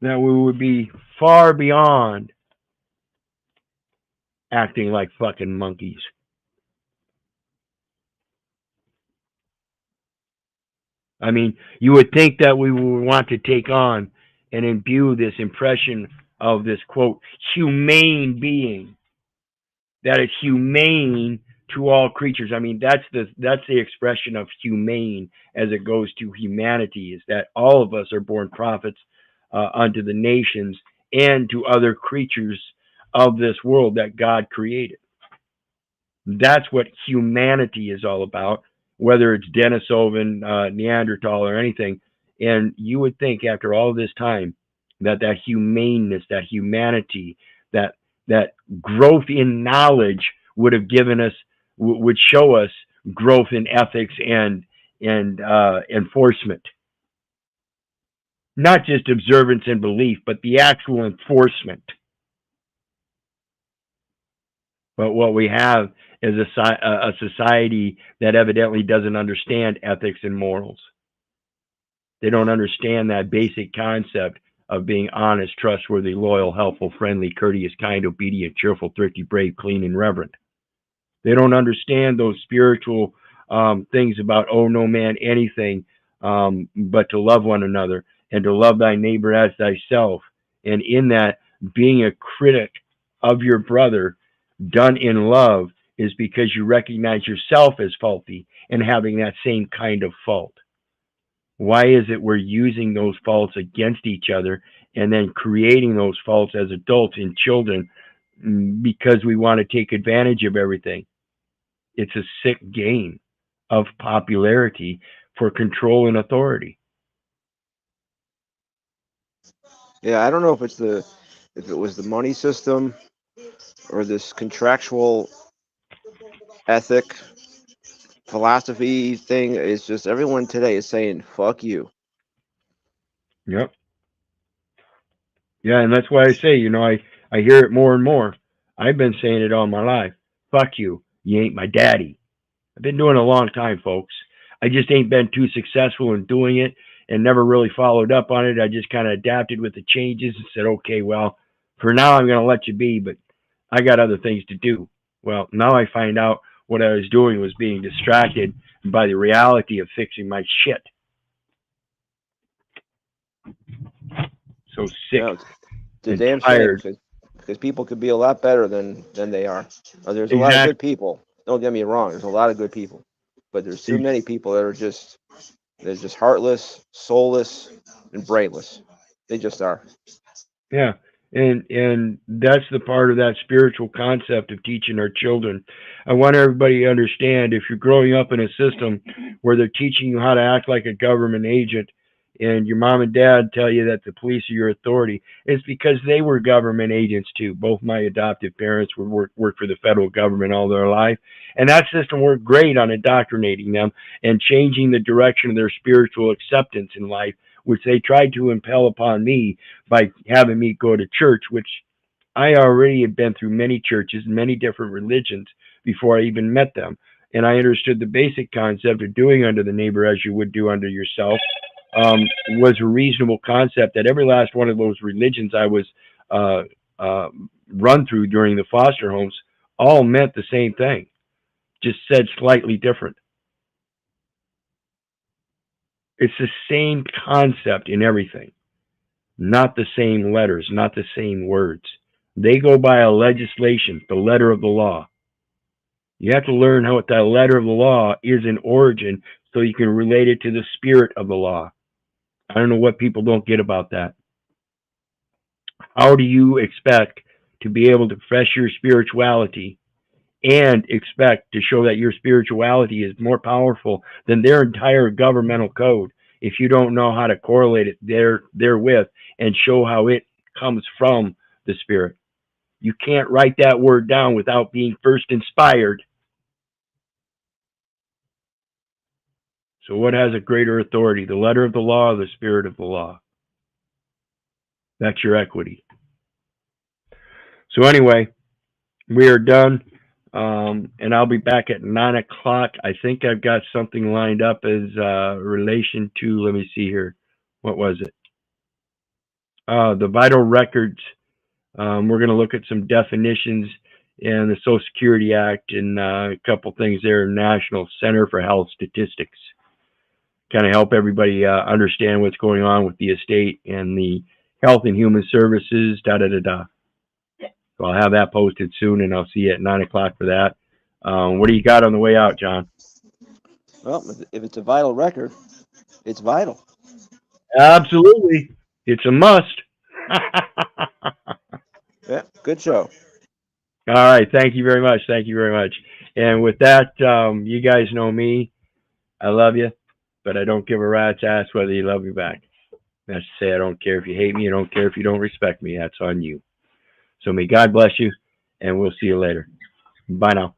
that we would be far beyond acting like fucking monkeys. I mean, you would think that we would want to take on and imbue this impression of this, quote, humane being, that is humane to all creatures. I mean, that's the expression of humane as it goes to humanity, is that all of us are born prophets unto the nations and to other creatures of this world that God created. That's what humanity is all about, whether it's Denisovan, Neanderthal, or anything. And you would think after all this time that humaneness, that humanity, that growth in knowledge would have given us, would show us growth in ethics and enforcement. Not just observance and belief, but the actual enforcement. But what we have is a society that evidently doesn't understand ethics and morals. They don't understand that basic concept of being honest, trustworthy, loyal, helpful, friendly, courteous, kind, obedient, cheerful, thrifty, brave, clean, and reverent. They don't understand those spiritual things about, oh, no man anything but to love one another and to love thy neighbor as thyself. And in that, being a critic of your brother done in love is because you recognize yourself as faulty and having that same kind of fault. Why is it we're using those faults against each other and then creating those faults as adults and children because we want to take advantage of everything? It's a sick game of popularity for control and authority. Yeah, I don't know if it was the money system or this contractual ethic philosophy thing. It's just everyone today is saying fuck you. Yep. Yeah, and that's why I say, you know, I hear it more and more. I've been saying it all my life. Fuck you. You ain't my daddy. I've been doing it a long time, folks. I just ain't been too successful in doing it and never really followed up on it. I just kind of adapted with the changes and said, okay, well, for now I'm going to let you be, but I got other things to do. Well, now I find out what I was doing was being distracted by the reality of fixing my shit. So sick. No, it's a and damn tired. shame because people could be a lot better than they are. There's a lot of good people. Don't get me wrong. There's a lot of good people, but there's too many people that are just heartless, soulless, and brainless. They just are. Yeah. And that's the part of that spiritual concept of teaching our children. I want everybody to understand, if you're growing up in a system where they're teaching you how to act like a government agent, and your mom and dad tell you that the police are your authority, it's because they were government agents too. Both my adoptive parents worked for the federal government all their life. And that system worked great on indoctrinating them and changing the direction of their spiritual acceptance in life, which they tried to impel upon me by having me go to church, which I already had been through many churches and many different religions before I even met them. And I understood the basic concept of doing unto the neighbor as you would do unto yourself. Was a reasonable concept that every last one of those religions I was run through during the foster homes all meant the same thing, just said slightly different. It's the same concept in everything, not the same letters, not the same words. They go by a legislation, the letter of the law. You have to learn what that letter of the law is in origin so you can relate it to the spirit of the law. I don't know what people don't get about that. How do you expect to be able to profess your spirituality and expect to show that your spirituality is more powerful than their entire governmental code if you don't know how to correlate it therewith and show how it comes from the spirit? You can't write that word down without being first inspired. So what has a greater authority, the letter of the law or the spirit of the law? That's your equity. So anyway, we are done. And I'll be back at 9 o'clock. I think I've got something lined up as relation to, let me see here. What was it? The vital records. We're going to look at some definitions in the Social Security Act and a couple things there, National Center for Health Statistics. Kind of help everybody understand what's going on with the estate and the Health and Human Services, So I'll have that posted soon, and I'll see you at 9 o'clock for that. What do you got on the way out, John? Well, if it's a vital record, it's vital. Absolutely. It's a must. Yeah, good show. All right. Thank you very much. Thank you very much. And with that, you guys know me. I love you, but I don't give a rat's ass whether you love me back. That's to say, I don't care if you hate me. I don't care if you don't respect me. That's on you. So may God bless you, and we'll see you later. Bye now.